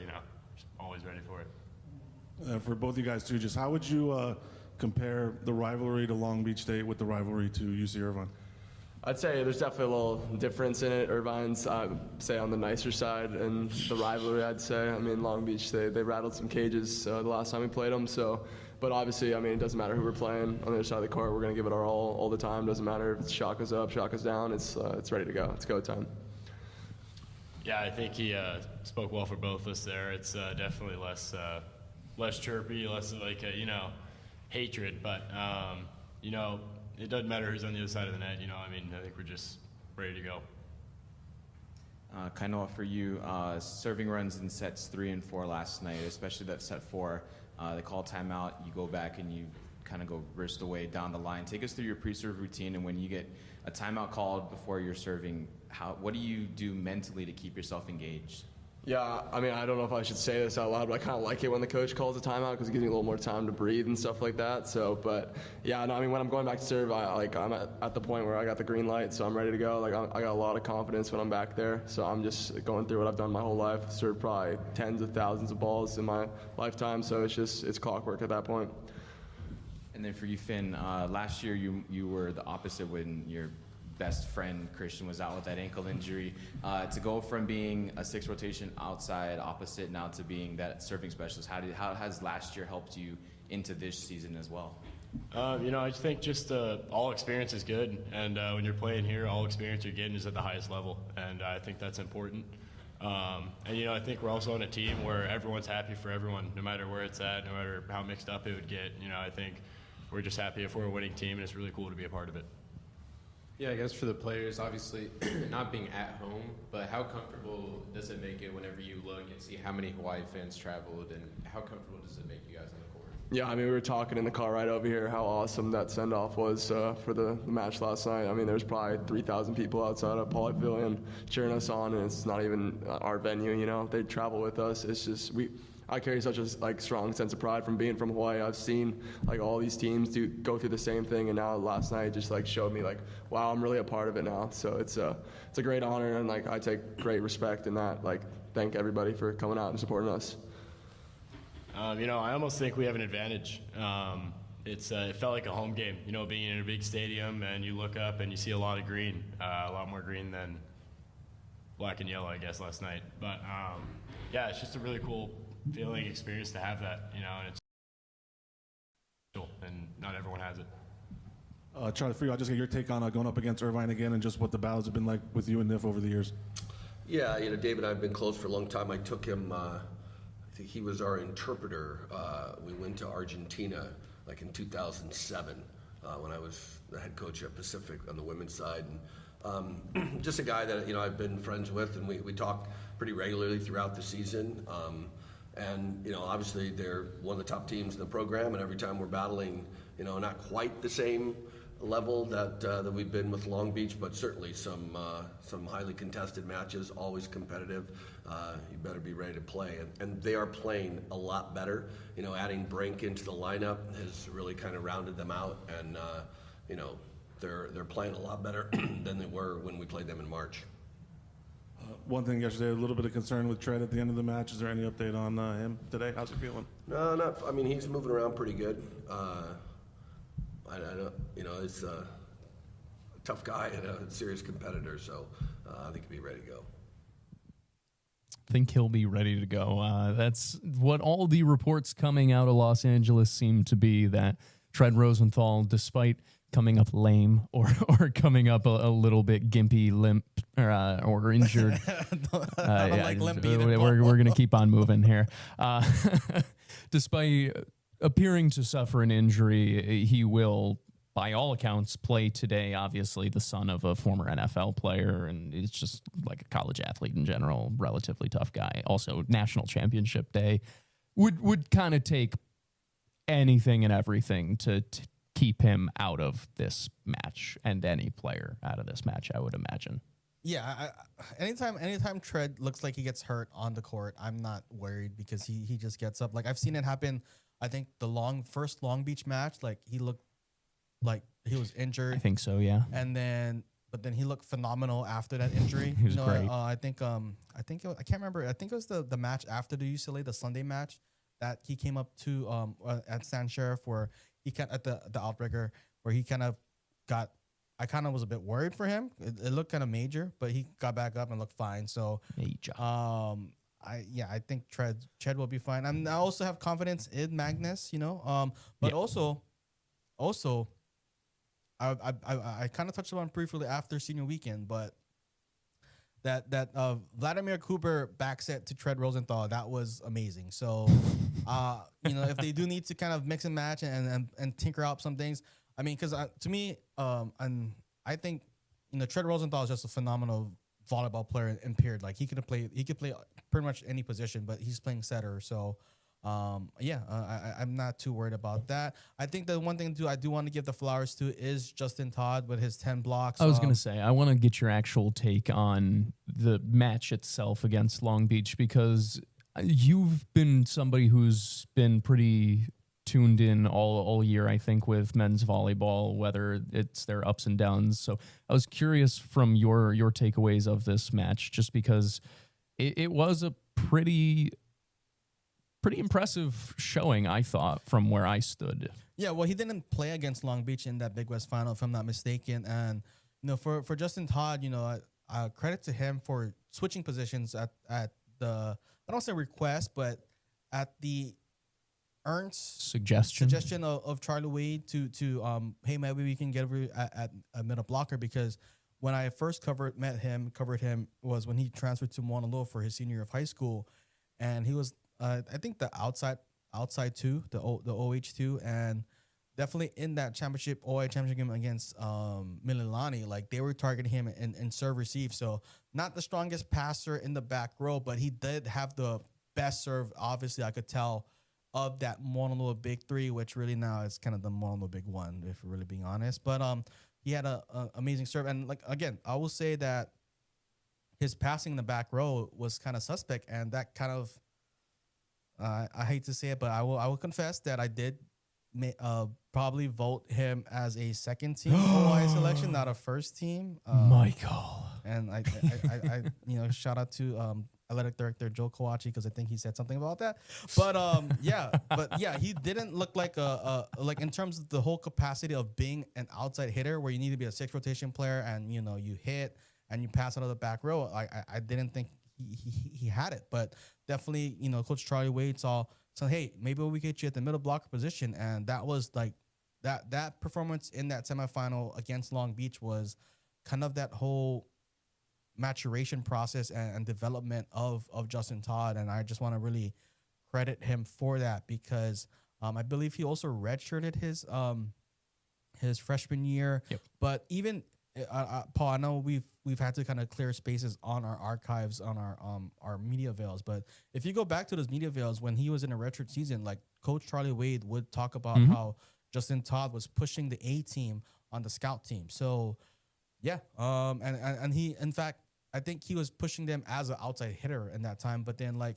just always ready for it. For both you guys too, just how would you compare the rivalry to Long Beach State with the rivalry to UC Irvine? I'd say there's definitely a little difference in it. Irvine's, say, on the nicer side, and the rivalry, I'd say. I mean, Long Beach, they rattled some cages the last time we played them. So, but obviously, it doesn't matter who we're playing on the other side of the court. We're going to give it our all the time. Doesn't matter if it's shot goes up, shot goes down. It's ready to go. It's go time. Yeah, I think he spoke well for both of us there. It's definitely less chirpy, less hatred, but it doesn't matter who's on the other side of the net. I think we're just ready to go. Kainoa, for you, serving runs in sets 3 and 4 last night, especially that set 4. They call timeout, you go back and you kind of go burst away down the line. Take us through your pre-serve routine, and when you get a timeout called before you're serving, what do you do mentally to keep yourself engaged? Yeah, I don't know if I should say this out loud, but I kind of like it when the coach calls a timeout because it gives me a little more time to breathe and stuff like that. So, but yeah, no, when I'm going back to serve, I'm at the point where I got the green light, so I'm ready to go. I got a lot of confidence when I'm back there, so I'm just going through what I've done my whole life. Served probably tens of thousands of balls in my lifetime, so it's clockwork at that point. And then for you, Finn, last year you were the opposite when your best friend Christian was out with that ankle injury. To go from being a 6th rotation outside opposite now to being that serving specialist, how has last year helped you into this season as well? I just think all experience is good, and when you're playing here, all experience you're getting is at the highest level, and I think that's important. I think we're also on a team where everyone's happy for everyone, no matter where it's at, no matter how mixed up it would get. I think we're just happy if we're a winning team, and it's really cool to be a part of it. Yeah, I guess for the players, obviously not being at home, but how comfortable does it make it whenever you look and see how many Hawaii fans traveled, and how comfortable does it make you guys on the court? Yeah, we were talking in the car right over here how awesome that send-off was for the match last night. There's probably 3,000 people outside of Paul Pavilion cheering us on, and it's not even our venue, They travel with us. It's just, I carry such a strong sense of pride from being from Hawaii. I've seen all these teams go through the same thing, and now last night just showed me wow, I'm really a part of it now. So it's a great honor, and I take great respect in that. Thank everybody for coming out and supporting us. I almost think we have an advantage. It felt like a home game, being in a big stadium, and you look up and you see a lot of green, a lot more green than black and yellow, I guess, last night. But yeah, it's just a really cool feeling, experience to have that, and it's cool, and not everyone has it. Charlie, for you, I'll just get your take on going up against Irvine again and just what the battles have been like with you and Niff over the years. Yeah, Dave and I have been close for a long time. I took him, I think he was our interpreter. We went to Argentina in 2007 when I was the head coach at Pacific on the women's side. And just a guy that, I've been friends with, and we talk pretty regularly throughout the season. And, obviously they're one of the top teams in the program, and every time we're battling, not quite the same level that we've been with Long Beach, but certainly some highly contested matches, always competitive. You better be ready to play, and they are playing a lot better. You know, adding Brink into the lineup has really kind of rounded them out, and you know, they're playing a lot better than they were when we played them in March. One thing yesterday, a little bit of concern with Tread at the end of the match. Is there any update on him today? How's he feeling? No, not. I mean, he's moving around pretty good. I don't, you know, he's a tough guy and a serious competitor, so I think he'll be ready to go. Think he'll be ready to go. That's what all the reports coming out of Los Angeles seem to be, that Trent Rosenthal, despite coming up lame or coming up a little bit gimpy, limp, or injured. We're going to keep on moving here. Despite appearing to suffer an injury, he will, by all accounts, play today. Obviously, the son of a former NFL player, and he's just like a college athlete in general, relatively tough guy. Also, national championship day would kind of take anything and everything to keep him out of this match, and any player out of this match, I would imagine. Yeah, anytime Tread looks like he gets hurt on the court, I'm not worried, because he just gets up. Like, I've seen it happen. I think the first Long Beach match, like, he looked like he was injured. I think so, yeah. But then he looked phenomenal after that injury. He was great. I can't remember. I think it was the match after the UCLA, the Sunday match, that he came up to at San Sheriff, where he at the Outbreaker, where he kind of got. I kind of was a bit worried for him. It looked kind of major, but he got back up and looked fine. So major. I think Tread will be fine. I also have confidence in Magnus, you know. But also, I kind of touched on briefly after senior weekend, but that Vladimir Kuber back set to Tread Rosenthal, that was amazing. So, you know, if they do need to kind of mix and match and tinker out some things, I mean, because to me, and I think, you know, Tread Rosenthal is just a phenomenal volleyball player in period. Like, he could play pretty much any position, but he's playing setter. So, I'm not too worried about that. I think the one thing I do want to give the flowers to is Justin Todd with his 10 blocks. I was going to say, I want to get your actual take on the match itself against Long Beach, because you've been somebody who's been pretty tuned in all year, I think, with men's volleyball, whether it's their ups and downs. So I was curious from your takeaways of this match, just because it was a pretty impressive showing, I thought, from where I stood. Yeah, well, he didn't play against Long Beach in that Big West final, if I'm not mistaken. And, you know, for Justin Todd, you know, credit to him for switching positions at the, I don't say request, but at the Ernst suggestion of Charlie Wade to hey, maybe we can get over at a middle blocker, because when I first covered him was when he transferred to Mauna Loa for his senior year of high school, and he was I think the outside two, the OH2, and definitely in that OI championship game against Mililani, like, they were targeting him in serve receive. So not the strongest passer in the back row, but he did have the best serve, obviously, I could tell, of that Mauna Loa big three, which really now is kind of the Mauna Loa big one, if we're really being honest. But he had a amazing serve, and, like, again, I will say that his passing in the back row was kind of suspect, and that kind of I hate to say it, but I will confess that I did probably vote him as a second team OI selection, not a first team. Michael. And I you know, shout out to athletic director Joe Kawachi, because I think he said something about that. But he didn't look like like, in terms of the whole capacity of being an outside hitter, where you need to be a 6 rotation player and, you know, you hit and you pass out of the back row. I didn't think he had it, but definitely, you know, Coach Charlie Wade said, hey, maybe we get you at the middle blocker position, and that was like that performance in that semifinal against Long Beach was kind of that whole maturation process and development of Justin Todd, and I just want to really credit him for that, because I believe he also redshirted his freshman year. Yep. But even Paul, I know we've had to kind of clear spaces on our archives, on our media veils, but if you go back to those media veils when he was in a redshirt season, like, Coach Charlie Wade would talk about how Justin Todd was pushing the A team on the scout team. So yeah, and he, in fact, I think he was pushing them as an outside hitter in that time. But then like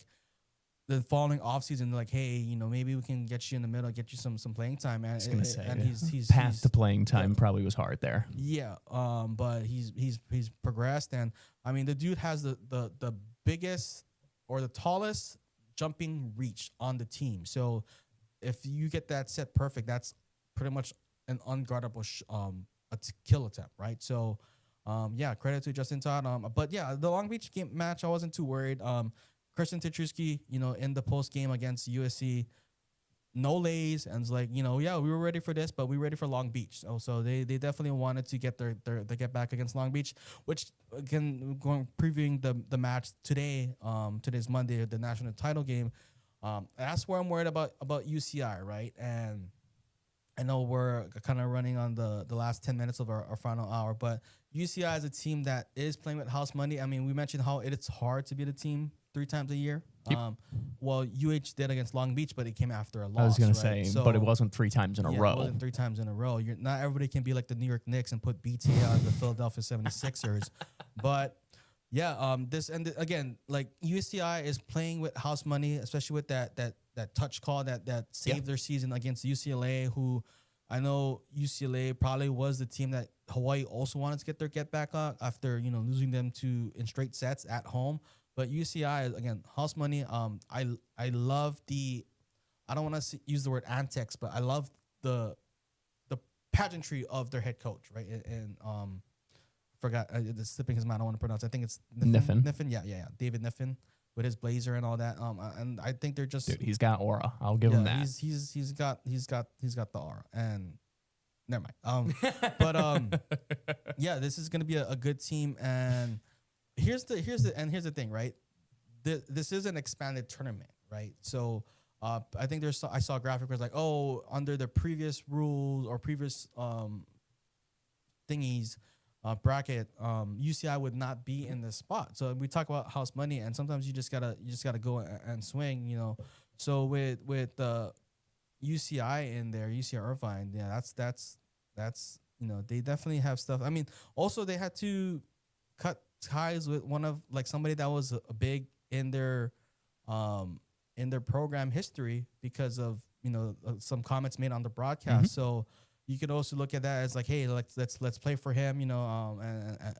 the following offseason, like, hey, you know, maybe we can get you in the middle, get you some playing time. And, I was gonna say, and he's path to playing time probably was hard there. Yeah, but he's progressed, and I mean the dude has the biggest or the tallest jumping reach on the team. So if you get that set perfect, that's pretty much an unguardable kill attempt, right? So yeah, credit to Justin Todd. But yeah, the Long Beach game match, I wasn't too worried. Kristen Tetruski, you know, in the post game against USC, no lays, and it's like, you know, yeah, we were ready for this, but we were ready for Long Beach. So they definitely wanted to get their get back against Long Beach, which again, previewing the match today, today's Monday, the national title game. That's where I'm worried about UCI, right? And I know we're kind of running on the last 10 minutes of our final hour, but UCI is a team that is playing with house money. I mean, we mentioned how it's hard to beat a team 3 times a year. Yep. Well, UH did against Long Beach, but it came after a loss. I was going right? to say, but it wasn't 3 times in a row. It wasn't 3 times in a row. Not everybody can be like the New York Knicks and put BTA on the Philadelphia 76ers. But yeah, again, like UCI is playing with house money, especially with that touch call that saved their season against UCLA, who I know UCLA probably was the team that Hawaii also wanted to get back on after, you know, losing them in straight sets at home. But UCI, again, house money. I love I don't want to use the word antics, but I love the pageantry of their head coach, right? And forgot, it's slipping his mind. I don't want to pronounce. I think it's Niffin. Niffin, yeah, David Niffin with his blazer and all that. And I think they're just, dude, he's got aura. I'll give him that. He's got the aura. And never mind. But yeah, this is gonna be a good team. And here's the thing, right? This is an expanded tournament, right? So I think I saw a graphic where it's like, oh, under the previous rules or previous thingies bracket, UCI would not be in this spot. So we talk about house money, and sometimes you just gotta go and swing, you know. So with UCI in there, UCI Irvine, yeah, that's you know, they definitely have stuff. I mean, also they had to cut ties with one of like somebody that was a big in their program history because of, you know, some comments made on the broadcast. So you could also look at that as like, hey, let's play for him, you know,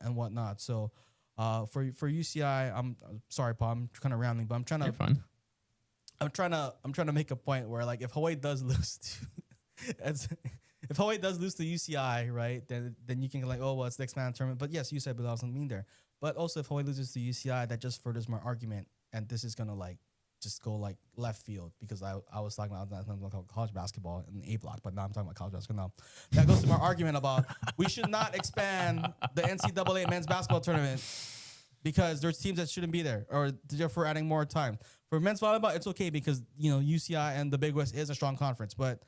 and whatnot. So for UCI, I'm sorry, Paul, I'm kind of rambling, but I'm trying to make a point where, like, if Hawaii does lose to UCI, right, then you can like, oh, well, it's the expanded tournament. But yes, UCI belongs on mean there. But also, if Hawaii loses to UCI, that just furthers my argument, and this is gonna like just go like left field, because I was talking about college basketball in the A block, but now I'm talking about college basketball now. That goes to my argument about we should not expand the NCAA men's basketball tournament because there's teams that shouldn't be there, or therefore adding more time. For men's volleyball, it's okay because, you know, UCI and the Big West is a strong conference, but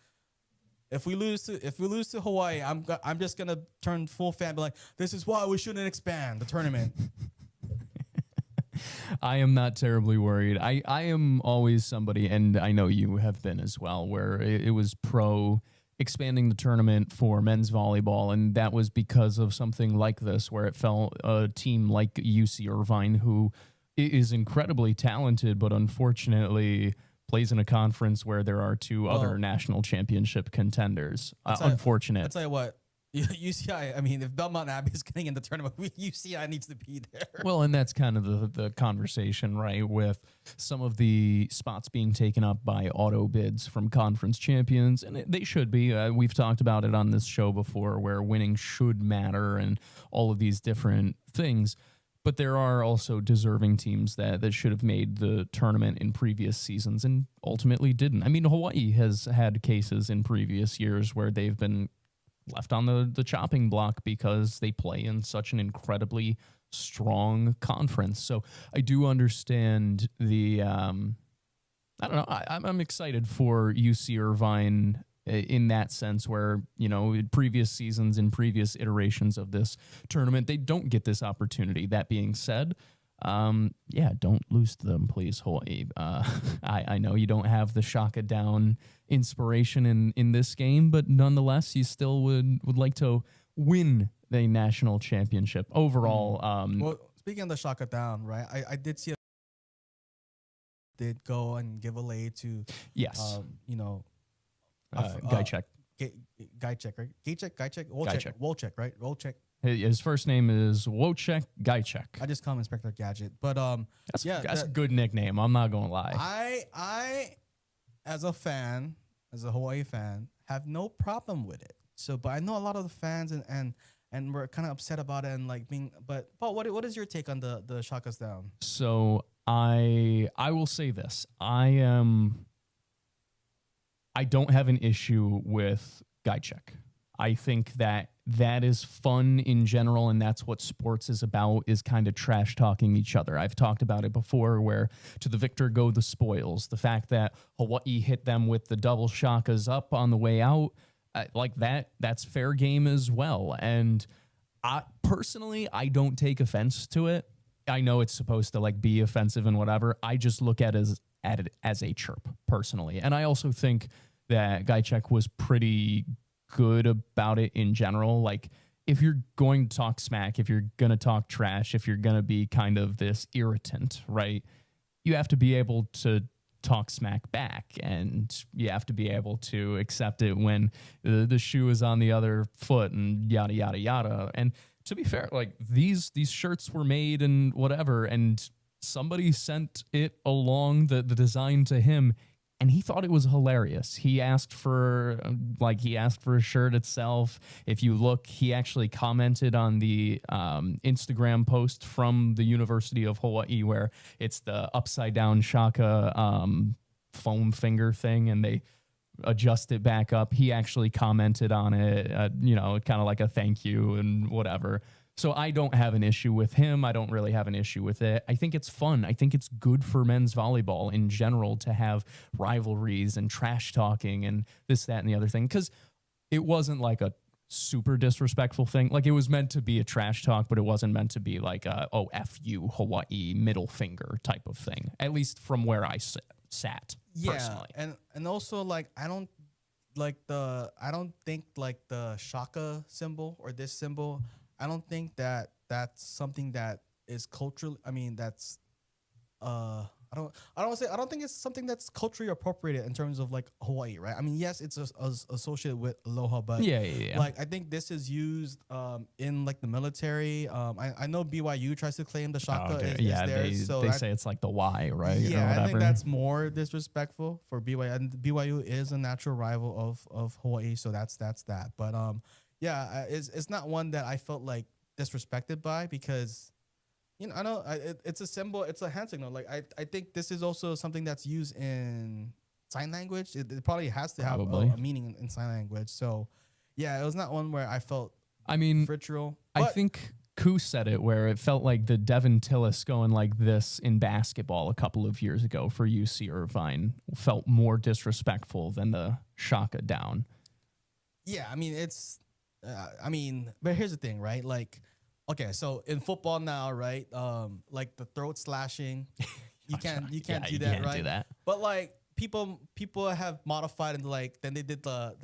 if we lose to Hawaii, I'm just gonna turn full fan, be like, this is why we shouldn't expand the tournament. I am not terribly worried. I am always somebody, and I know you have been as well, where it was pro expanding the tournament for men's volleyball, and that was because of something like this, where it fell a team like UC Irvine, who is incredibly talented, but unfortunately plays in a conference where there are 2 other national championship contenders. Unfortunate. I'll tell you what, UCI, I mean, if Belmont Abbey is getting in the tournament, UCI needs to be there. Well, and that's kind of the conversation, right, with some of the spots being taken up by auto bids from conference champions, and they should be. We've talked about it on this show before, where winning should matter and all of these different things. But there are also deserving teams that should have made the tournament in previous seasons and ultimately didn't. I mean, Hawaii has had cases in previous years where they've been left on the chopping block because they play in such an incredibly strong conference. So I do understand the, I don't know, I'm excited for UC Irvine in that sense, where, you know, in previous seasons, in previous iterations of this tournament, they don't get this opportunity. That being said, Yeah, don't lose to them, please, Hawaii. I know you don't have the Shaka Down inspiration in this game, but nonetheless, you still would like to win the national championship overall. Well, speaking of the Shaka Down, right? I did see did go and give a lay to yes, Gajcek. Gajcek. Gajcek, right? Gajcek, Wolchek, right? Wolchek. His first name is Wojciech Gajcek. I just call him Inspector Gadget, but that's a good nickname. I'm not gonna lie. I, as a fan, as a Hawaii fan, have no problem with it. So, but I know a lot of the fans and we're kind of upset about it and like being. But Paul, what is your take on the Shakas Down? So I will say this. I don't have an issue with Gajcek. I think that is fun in general, and that's what sports is about, is kind of trash talking each other. I've talked about it before, where to the victor go the spoils. The fact that Hawaii hit them with the double shakas up on the way out, like that's fair game as well. And I don't take offense to it. I know it's supposed to like be offensive and whatever. I just look at it as a chirp personally. And I also think that Gajcek was pretty good about it in general. Like, if you're going to talk smack, if you're going to talk trash, if you're going to be kind of this irritant, right, you have to be able to talk smack back, and you have to be able to accept it when the shoe is on the other foot and yada, yada, yada. And to be fair, like these shirts were made and whatever, and somebody sent it along the design to him, and he thought it was hilarious. He asked for a shirt itself. If you look, he actually commented on the Instagram post from the University of Hawai'i, where it's the upside down shaka foam finger thing, and they adjust it back up. He actually commented on it, kind of like a thank you and whatever. So I don't have an issue with him. I don't really have an issue with it. I think it's fun. I think it's good for men's volleyball in general to have rivalries and trash talking and this, that, and the other thing. Because it wasn't like a super disrespectful thing. Like, it was meant to be a trash talk, but it wasn't meant to be like a, oh, F you, Hawaii, middle finger type of thing. At least from where I sat personally. And also, like, I don't think like the shaka symbol or this symbol, I don't think that that's something that is culturally. I mean, that's I don't think it's something that's culturally appropriated in terms of like Hawaii, right? I mean, yes, it's associated with Aloha, but yeah. Like, I think this is used in like the military. I know BYU tries to claim the shaka is theirs. So they say it's like the Y, right? Yeah, I think that's more disrespectful for BYU, and BYU is a natural rival of Hawaii, so that's that. But yeah, it's not one that I felt like disrespected by, because, I know it's a symbol, it's a hand signal. Like, I think this is also something that's used in sign language. It probably has to have a meaning in sign language. So, yeah, it was not one where I felt vitriol. I think Ku said it, where it felt like the Devin Tillis going like this in basketball a couple of years ago for UC Irvine felt more disrespectful than the shaka down. Yeah, I mean, but here's the thing, right? Like, okay, so in football now, right? Like the throat slashing, you can't do that, right? Do that. But like people have modified into like, then they did the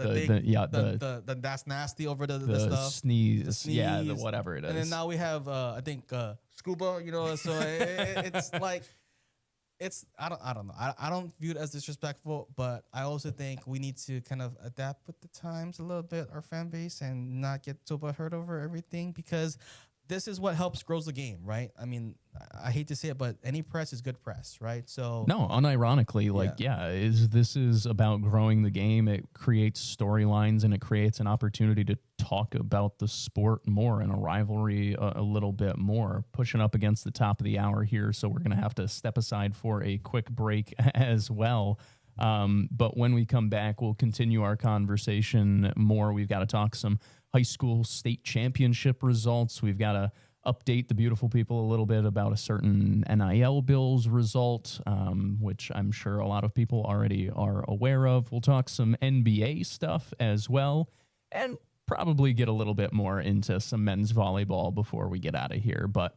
that's nasty over the stuff, sneeze, yeah, the whatever it is, and then now we have I think scuba, so it's like. I don't know. I don't view it as disrespectful, but I also think we need to kind of adapt with the times a little bit, our fan base, and not get so butthurt over everything, because this is what helps grows the game, right? I mean, I hate to say it, but any press is good press, right? So no, unironically, this is about growing the game. It creates storylines, and it creates an opportunity to talk about the sport more and a rivalry a little bit more. Pushing up against the top of the hour here, so we're going to have to step aside for a quick break as well. But when we come back, we'll continue our conversation more. We've got to talk some high school state championship results. We've got to update the beautiful people a little bit about a certain NIL Bill's result, which I'm sure a lot of people already are aware of. We'll talk some NBA stuff as well, and probably get a little bit more into some men's volleyball before we get out of here. But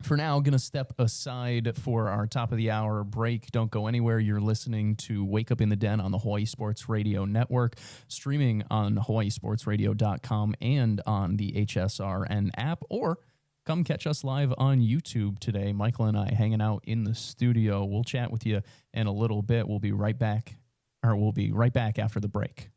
For now, going to step aside for our top of the hour break. Don't go anywhere. You're listening to Wake Up in the Den on the Hawaii Sports Radio Network, streaming on hawaiisportsradio.com and on the HSRN app, or come catch us live on YouTube today. Michael and I hanging out in the studio. We'll chat with you in a little bit. We'll be right back after the break.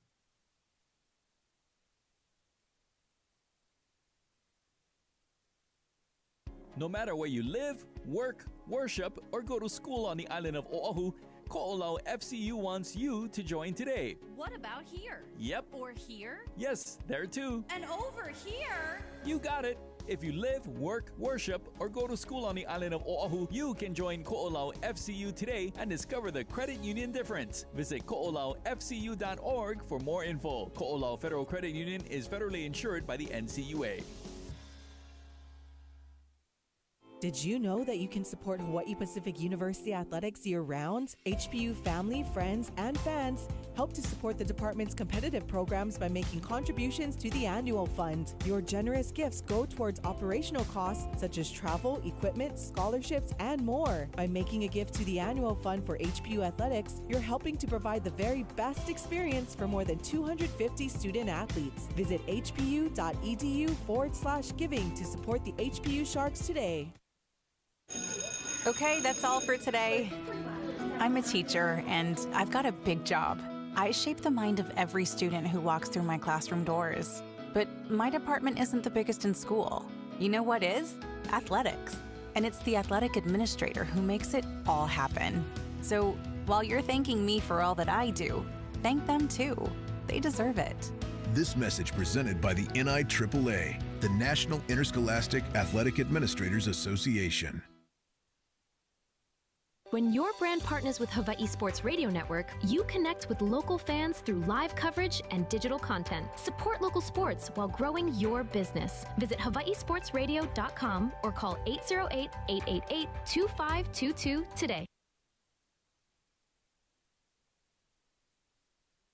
No matter where you live, work, worship, or go to school on the island of Oahu, Ko'olau FCU wants you to join today. What about here? Yep. Or here? Yes, there too. And over here? You got it. If you live, work, worship, or go to school on the island of Oahu, you can join Ko'olau FCU today and discover the credit union difference. Visit ko'olaufcu.org for more info. Ko'olau Federal Credit Union is federally insured by the NCUA. Did you know that you can support Hawaii Pacific University athletics year-round? HPU family, friends, and fans help to support the department's competitive programs by making contributions to the annual fund. Your generous gifts go towards operational costs such as travel, equipment, scholarships, and more. By making a gift to the annual fund for HPU athletics, you're helping to provide the very best experience for more than 250 student athletes. Visit hpu.edu/giving to support the HPU Sharks today. Okay, that's all for today. I'm a teacher, and I've got a big job. I shape the mind of every student who walks through my classroom doors. But my department isn't the biggest in school. You know what is? Athletics. And it's the athletic administrator who makes it all happen. So while you're thanking me for all that I do, thank them too. They deserve it. This message presented by the NIAAA, the National Interscholastic Athletic Administrators Association. When your brand partners with Hawaii Sports Radio Network, you connect with local fans through live coverage and digital content. Support local sports while growing your business. Visit hawaiisportsradio.com or call 808-888-2522 today.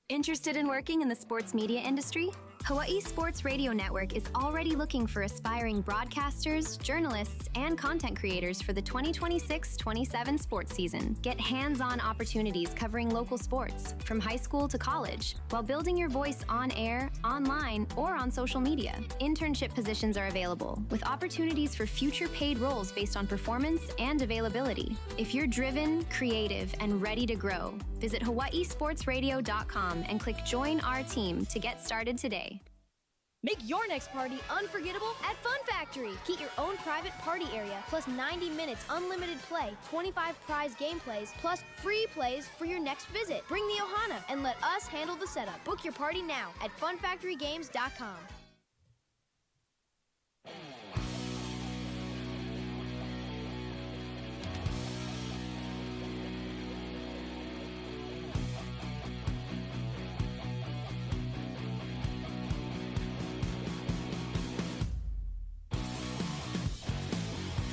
Interested in working in the sports media industry? Hawaii Sports Radio Network is already looking for aspiring broadcasters, journalists, and content creators for the 2026-27 sports season. Get hands-on opportunities covering local sports, from high school to college, while building your voice on air, online, or on social media. Internship positions are available, with opportunities for future paid roles based on performance and availability. If you're driven, creative, and ready to grow, visit hawaiisportsradio.com and click Join Our Team to get started today. Make your next party unforgettable at Fun Factory. Get your own private party area, plus 90 minutes unlimited play, 25 prize gameplays, plus free plays for your next visit. Bring the ohana and let us handle the setup. Book your party now at funfactorygames.com.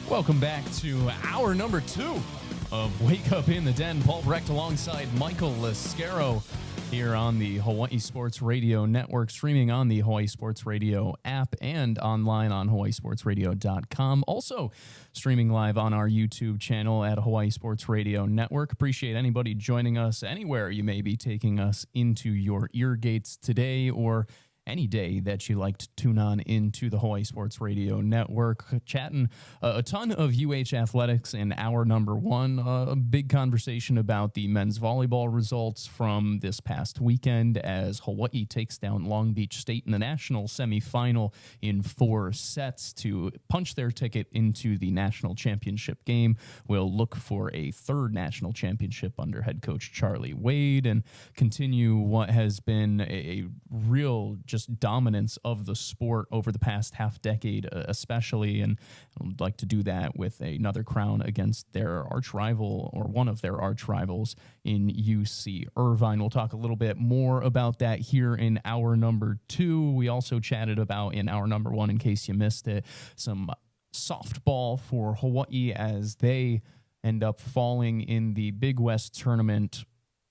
Welcome back to hour number 2 of Wake Up in the Den. Paul Brecht alongside Michael Lascaro here on the Hawaii Sports Radio Network, streaming on the Hawaii Sports Radio app and online on hawaiisportsradio.com. Also streaming live on our YouTube channel at Hawaii Sports Radio Network. Appreciate anybody joining us anywhere you may be taking us into your ear gates today, or any day that you like to tune on into the Hawaii Sports Radio Network. Chatting a ton of UH athletics in hour number 1. A big conversation about the men's volleyball results from this past weekend as Hawaii takes down Long Beach State in the national semifinal in 4 sets to punch their ticket into the national championship game. We'll look for a 3rd national championship under head coach Charlie Wade and continue what has been a real just dominance of the sport over the past half decade, especially, and I'd like to do that with another crown against their arch rival, or one of their arch rivals, in UC Irvine. We'll talk a little bit more about that here in hour number 2. We also chatted about in hour number 1, in case you missed it, some softball for Hawaii as they end up falling in the Big West tournament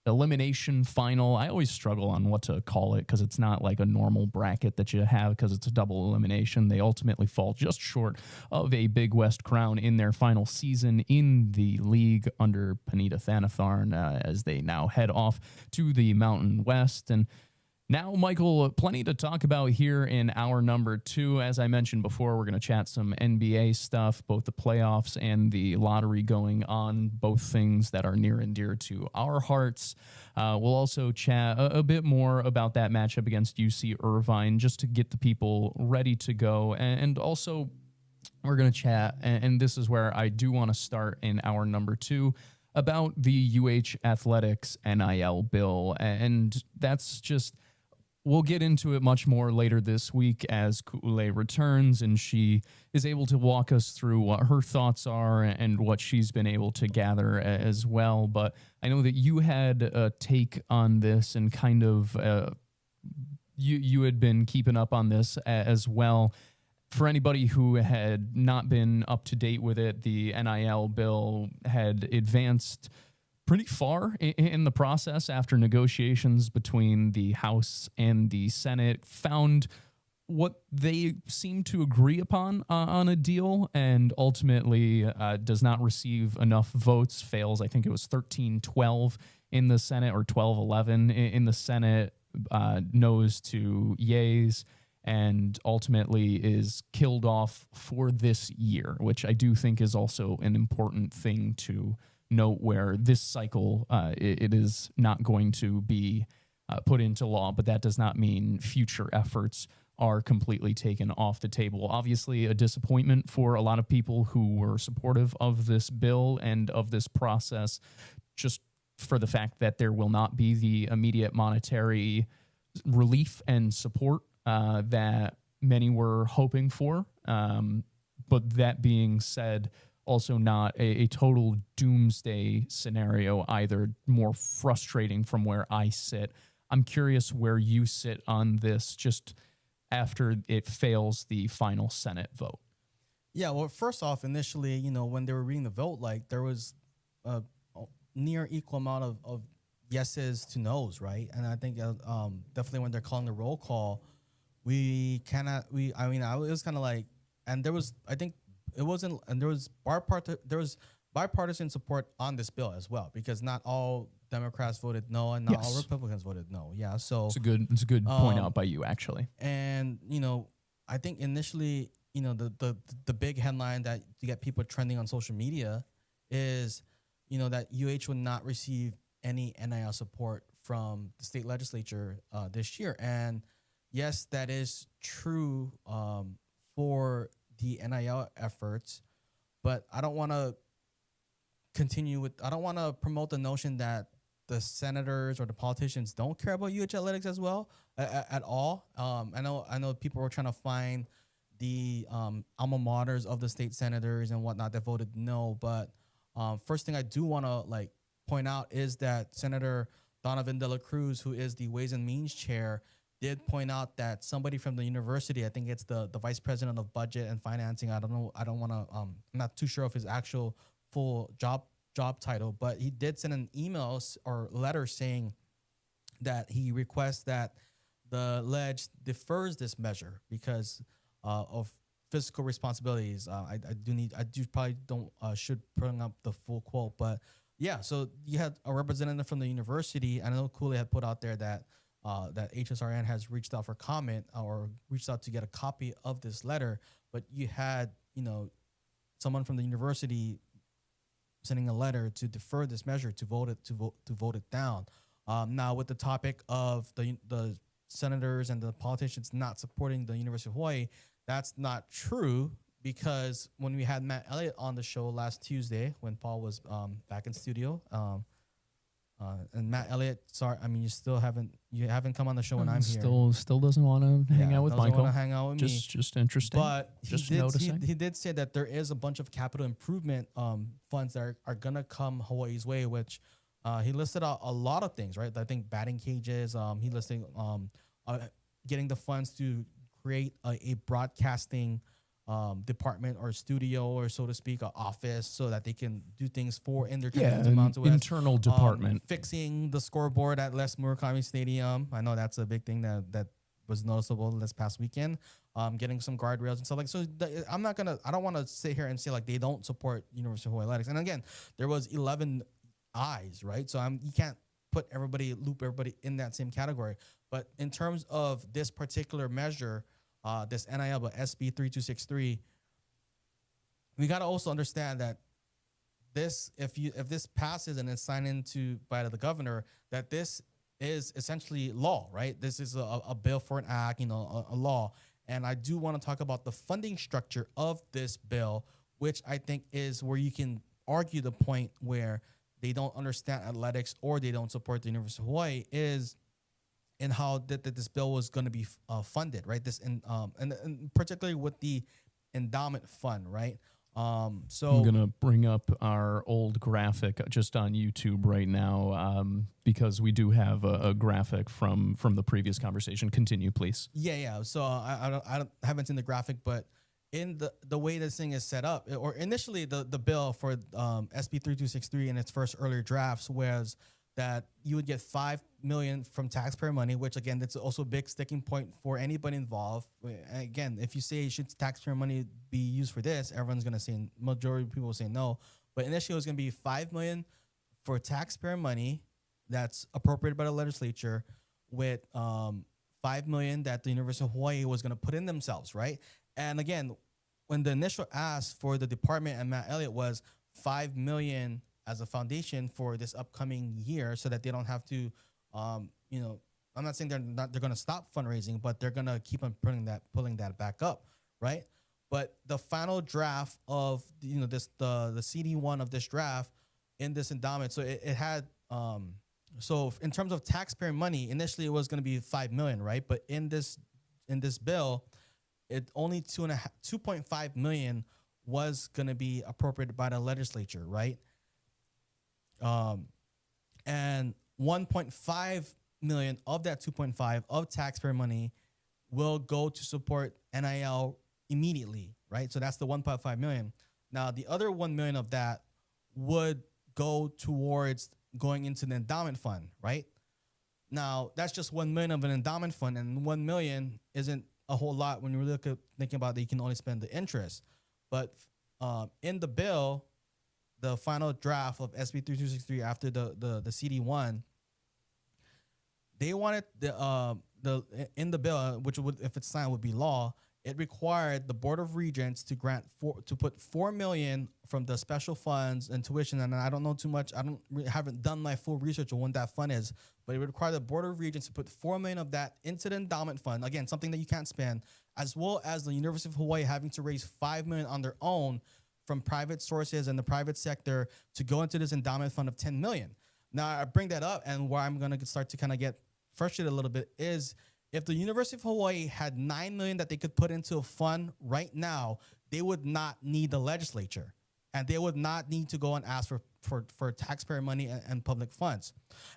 elimination final. I always struggle on what to call it because it's not like a normal bracket that you have because it's a double elimination. They ultimately fall just short of a Big West crown in their final season in the league under Panita Thanatharn as they now head off to the Mountain West. And now, Michael, plenty to talk about here in hour number 2. As I mentioned before, we're going to chat some NBA stuff, both the playoffs and the lottery going on, both things that are near and dear to our hearts. We'll also chat a bit more about that matchup against UC Irvine, just to get the people ready to go. And also, we're going to chat, and this is where I do want to start in hour number 2, about the UH Athletics NIL bill. And that's just... We'll get into it much more later this week as Ku'ulei returns and she is able to walk us through what her thoughts are and what she's been able to gather as well. But I know that you had a take on this and kind of you had been keeping up on this as well. For anybody who had not been up to date with it, the NIL bill had advanced pretty far in the process after negotiations between the House and the Senate, found what they seem to agree upon on a deal, and ultimately does not receive enough votes, fails. I think it was 13-12 in the Senate or 12-11 in the Senate, no's to yays, and ultimately is killed off for this year, which I do think is also an important thing to note, where this cycle, it is not going to be put into law, but that does not mean future efforts are completely taken off the table. Obviously, a disappointment for a lot of people who were supportive of this bill and of this process, just for the fact that there will not be the immediate monetary relief and support that many were hoping for. But that being said, also not a total doomsday scenario either, more frustrating from where I sit. I'm curious where you sit on this just after it fails the final Senate vote. Yeah, well, first off, initially, when they were reading the vote, like there was a near equal amount of yeses to nos, right? And I think definitely when they're calling the roll call, it was kind of like, and there was, I think, it wasn't, and there was bipartisan support on this bill as well, because not all Democrats voted no and not all Republicans voted no. Yeah, so it's a good point out by you, actually. And I think initially, the big headline that to get people trending on social media is, that UH would not receive any NIL support from the state legislature this year. And yes, that is true for the NIL efforts, but I don't want to promote the notion that the senators or the politicians don't care about UH athletics as well at all. I know people were trying to find the alma maters of the state senators and whatnot that voted no, but first thing I do want to point out is that Senator Donovan De La Cruz, who is the Ways and Means chair, did point out that somebody from the university, I think it's the vice president of budget and financing, I don't know, I'm not too sure of his actual full job title, but he did send an email or letter saying that he requests that the ledge defers this measure because of fiscal responsibilities. I should bring up the full quote, but yeah, so you had a representative from the university. I know Ku'ulei had put out there that HSRN has reached out for comment or reached out to get a copy of this letter, but you had, someone from the university sending a letter to defer this measure, to vote it down. Now, with the topic of the senators and the politicians not supporting the University of Hawaii, that's not true, because when we had Matt Elliott on the show last Tuesday, when Paul was back in studio, and Matt Elliott, sorry, I mean, you haven't come on the show when I'm here. Still doesn't want to hang out with Michael. Doesn't want to hang out with me. Just interesting. But noticing. He did say that there is a bunch of capital improvement funds that are gonna come Hawaii's way, which he listed out a lot of things, right? I think batting cages. He listed getting the funds to create a broadcasting department or studio, or so to speak, an office, so that they can do things in their Yeah, community. an internal department. Fixing the scoreboard at Les Murakami Stadium. I know that's a big thing that was noticeable this past weekend. Getting some guardrails and stuff like so. I don't want to sit here and say like they don't support University of Hawaii athletics. And again, there was 11 eyes, right? So you can't loop everybody in that same category. But in terms of this particular measure, this NIL, but SB 3263, we got to also understand that if this passes and is signed into by the governor, that this is essentially law, right? This is a bill for an act, a law. And I do want to talk about the funding structure of this bill, which I think is where you can argue the point where they don't understand athletics or they don't support the University of Hawaii is in how that this bill was going to be funded, right? And particularly with the endowment fund, right? So I'm gonna bring up our old graphic just on YouTube right now because we do have a graphic from the previous conversation. Continue, please. Yeah. So I haven't seen the graphic, but in the way this thing is set up, or initially the bill for SB 3263 in its first earlier drafts was that you would get $5 million from taxpayer money, which again, that's also a big sticking point for anybody involved. Again, if you say should taxpayer money be used for this, everyone's gonna say, majority of people will say no. But initially it was gonna be $5 million for taxpayer money that's appropriated by the legislature, with $5 million that the University of Hawaii was gonna put in themselves, right? And again, when the initial ask for the department and Matt Elliott was $5 million as a foundation for this upcoming year, so that they don't have to, I'm not saying they're going to stop fundraising, but they're going to keep on pulling that back up, right? But the final draft of the CD1 of this draft in this endowment, so it had so in terms of taxpayer money, initially it was going to be $5 million, right? But in this bill, it only $2.5 million was going to be appropriated by the legislature, right? And 1.5 million of that 2.5 of taxpayer money will go to support NIL immediately, right? So that's the 1.5 million. Now, the other 1 million of that would go towards going into the endowment fund, right? Now, that's just 1 million of an endowment fund, and 1 million isn't a whole lot when you thinking about that you can only spend the interest. But in the bill, the final draft of SB 3263 after the CD1, they wanted in the bill, which would, if it's signed, would be law. It required the Board of Regents to put $4 million from the special funds and tuition. And I don't know too much. Haven't done my full research on what that fund is, but it would require the Board of Regents to put $4 million of that into the endowment fund. Again, something that you can't spend, as well as the University of Hawaii having to raise $5 million on their own from private sources and the private sector to go into this endowment fund of $10 million. Now, I bring that up, and where I'm going to start to kind of get frustrated a little bit is if the University of Hawaii had $9 million that they could put into a fund right now, they would not need the legislature, and they would not need to go and ask for taxpayer money and public funds.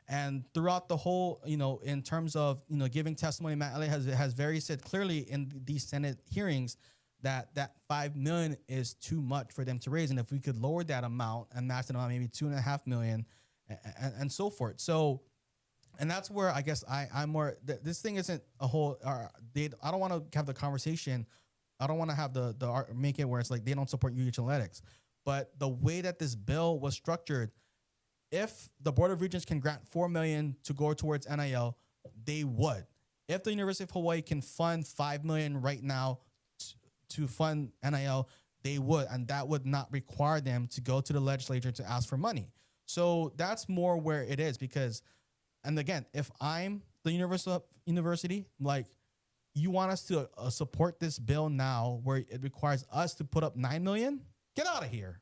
And throughout the whole, in terms of, giving testimony, Matt Elliott has very said clearly in these Senate hearings that $5 million is too much for them to raise. And if we could lower that amount and match it amount, maybe $2.5 million and so forth. So, and that's where I guess I'm more, this thing isn't a whole, I don't want to have the conversation. I don't want to have the make it where it's like they don't support UH athletics. But the way that this bill was structured, if the Board of Regents can grant $4 million to go towards NIL, they would. If the University of Hawaii can fund $5 million right now to fund NIL, they would, and that would not require them to go to the legislature to ask for money. So that's more where it is, because, and again, if I'm the university, like, you want us to support this bill now where it requires us to put up $9 million? Get out of here.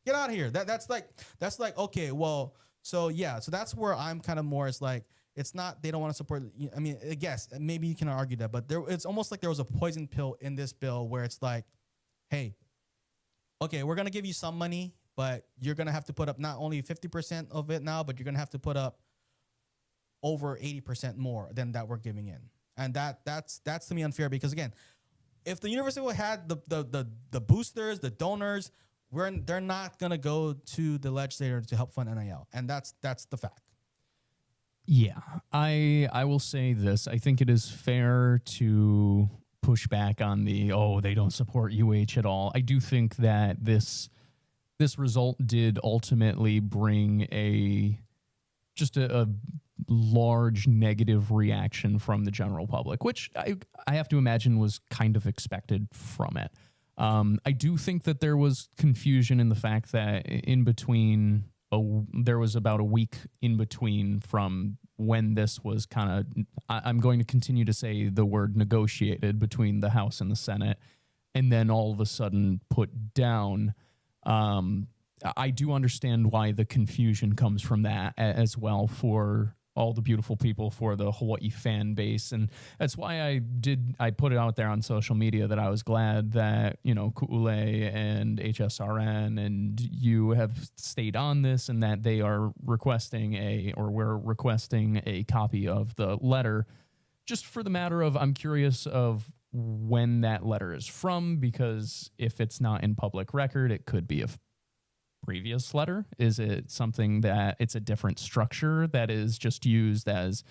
Get out of here. That's like, okay, well, so yeah, so that's where I'm kind of more, it's like, it's not, they don't want to support. I mean, I guess maybe you can argue that, but it's almost like there was a poison pill in this bill where it's like, hey, okay, we're going to give you some money, but you're going to have to put up not only 50% of it now, but you're going to have to put up over 80% more than that we're giving in. And that's to me unfair, because again, if the University of Hawaii had the boosters, the donors, they're not gonna go to the legislator to help fund NIL, and that's the fact. Yeah, I will say this. I think it is fair to push back on they don't support UH at all. I do think that this result did ultimately bring a large negative reaction from the general public, which I have to imagine was kind of expected from it. I do think that there was confusion in the fact that there was about a week in between from when this was kind of, I'm going to continue to say the word negotiated between the House and the Senate, and then all of a sudden put down. I do understand why the confusion comes from that as well for all the beautiful people, for the Hawaii fan base. And that's why I put it out there on social media that I was glad that, Ku'ulei and HSRN and you have stayed on this, and that they are we're requesting a copy of the letter, just for the matter of, I'm curious of when that letter is from, because if it's not in public record, it could be a previous letter. Is it something that it's a different structure that is just used as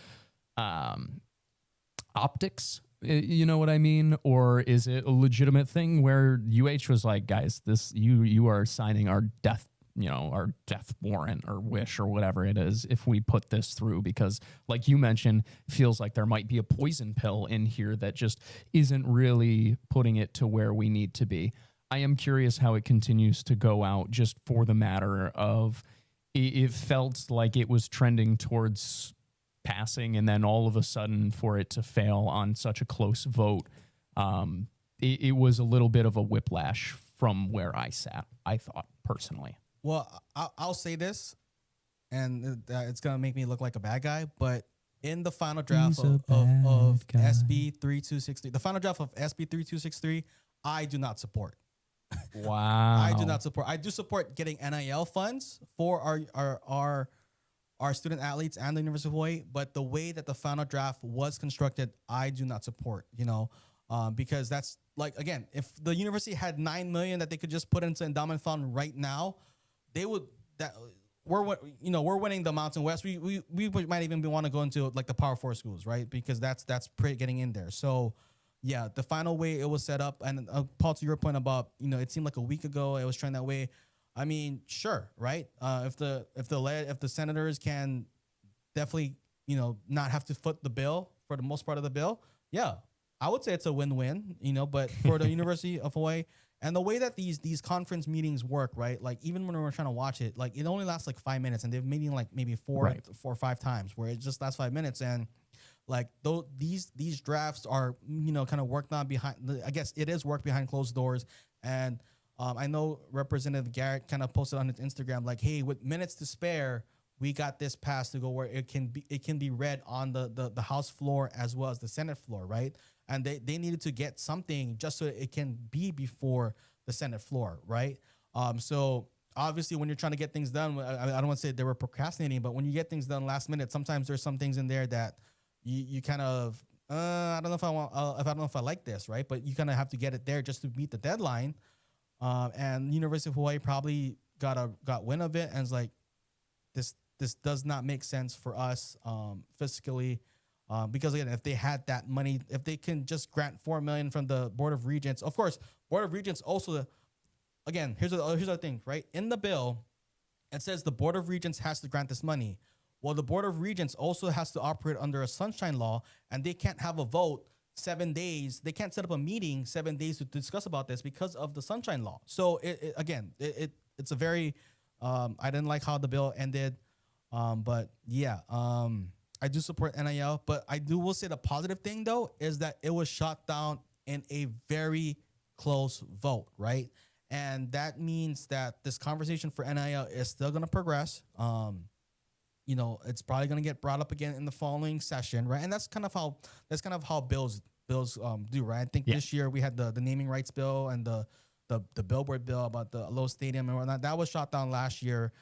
optics? You know what I mean? Or is it a legitimate thing where UH was like, guys, this you are signing our death, our death warrant or wish or whatever it is if we put this through, because like you mentioned, it feels like there might be a poison pill in here that just isn't really putting it to where we need to be. I am curious how it continues to go out, just for the matter of it felt like it was trending towards passing, and then all of a sudden for it to fail on such a close vote, it was a little bit of a whiplash from where I sat, I thought, personally. Well, I'll say this, and it's going to make me look like a bad guy, but in the final draft of SB 3263, the final draft of SB 3263, I do not support. Wow. I do not support. I do support getting NIL funds for our student athletes and the University of Hawaii, but the way that the final draft was constructed, I do not support, because that's like, again, if the university had $9 million that they could just put into endowment fund right now, we're winning the Mountain West. We might even want to go into like the Power 4 schools, right? Because that's getting in there. So yeah, the final way it was set up, and Paul, to your point about, it seemed like a week ago it was trending that way. I mean, sure, right? If the senators can definitely, not have to foot the bill for the most part of the bill, yeah, I would say it's a win-win, but for the University of Hawaii and the way that these conference meetings work, right? Like even when we're trying to watch it, like it only lasts like 5 minutes, and they've meeting like maybe four or five times where it just lasts 5 minutes, and like these drafts are, kind of worked on behind. I guess it is work behind closed doors. And I know Representative Garrett kind of posted on his Instagram like, "Hey, with minutes to spare, we got this passed to go where it can be read on the House floor as well as the Senate floor, right?" And they needed to get something just so it can be before the Senate floor, right? So obviously, when you're trying to get things done, I don't want to say they were procrastinating, but when you get things done last minute, sometimes there's some things in there that you kind of, I don't know if I want, I don't know if I like this, right? But you kind of have to get it there just to meet the deadline. And University of Hawaii probably got wind of it and is like, this does not make sense for us fiscally, because again, if they had that money, if they can just grant $4 million from the Board of Regents, of course, Board of Regents also, again, here's the thing, right? In the bill, it says the Board of Regents has to grant this money. Well, the Board of Regents also has to operate under a sunshine law, and they can't have a vote 7 days. They can't set up a meeting 7 days to discuss about this because of the sunshine law. So it's a very, I didn't like how the bill ended, but yeah, I do support NIL, but will say the positive thing though is that it was shot down in a very close vote, right? And that means that this conversation for NIL is still going to progress. It's probably going to get brought up again in the following session, right? And that's kind of how bills do, right? I think this year we had the naming rights bill and the billboard bill about the Aloha Stadium and whatnot. That was shot down last year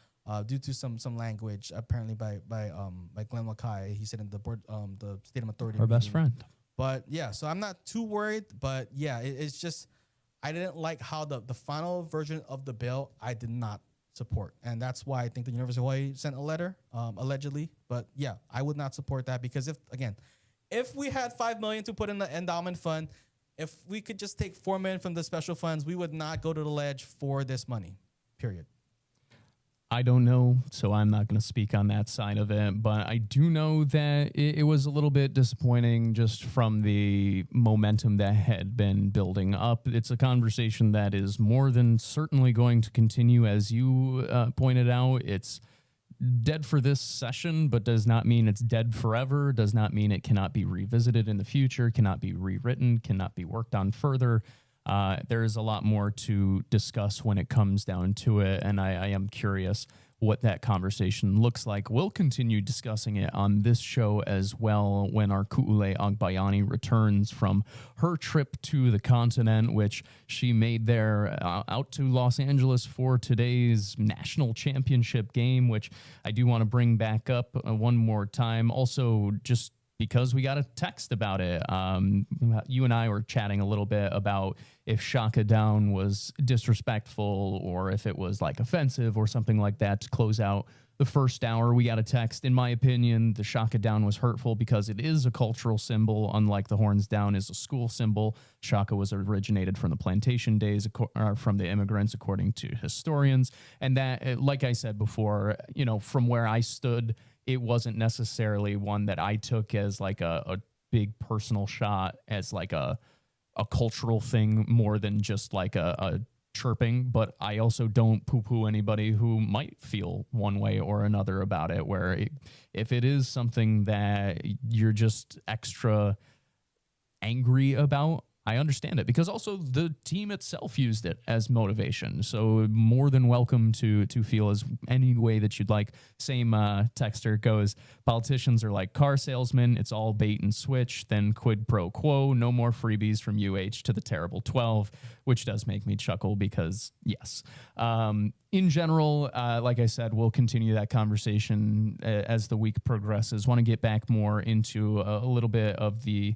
due to some language apparently by Glenn Wakai. He said in the board, the Stadium Authority. Our best friend. But yeah, so I'm not too worried. But yeah, it's just I didn't like how the final version of the bill I did not support, and that's why I think the University of Hawaii sent a letter allegedly. But yeah, I would not support that because if we had $5 million to put in the endowment fund, if we could just take $4 million from the special funds, we would not go to the ledge for this money. Period. I don't know, so I'm not going to speak on that side of it, but I do know that it was a little bit disappointing just from the momentum that had been building up. It's a conversation that is more than certainly going to continue, as you pointed out. It's dead for this session, but does not mean it's dead forever, does not mean it cannot be revisited in the future, cannot be rewritten, cannot be worked on further. There is a lot more to discuss when it comes down to it, and I am curious what that conversation looks like. We'll continue discussing it on this show as well when our Ku'ulei Agbayani returns from her trip to the continent, which she made there out to Los Angeles for today's national championship game, which I do want to bring back up one more time. Also, just because we got a text about it. You and I were chatting a little bit about if Shaka Down was disrespectful or if it was like offensive or something like that to close out the first hour. We got a text. In my opinion, the Shaka Down was hurtful because it is a cultural symbol, unlike the Horns Down is a school symbol. Shaka was originated from the plantation days, from the immigrants, according to historians. And that, like I said before, from where I stood, it wasn't necessarily one that I took as like a big personal shot, as like a cultural thing more than just like a chirping. But I also don't poo-poo anybody who might feel one way or another about it, where if it is something that you're just extra angry about, I understand it, because also the team itself used it as motivation. So more than welcome to feel as any way that you'd like. Same texter goes, politicians are like car salesmen. It's all bait and switch, then quid pro quo. No more freebies from UH to the terrible 12, which does make me chuckle because, yes. In general, like I said, we'll continue that conversation as the week progresses. Want to get back more into a little bit of the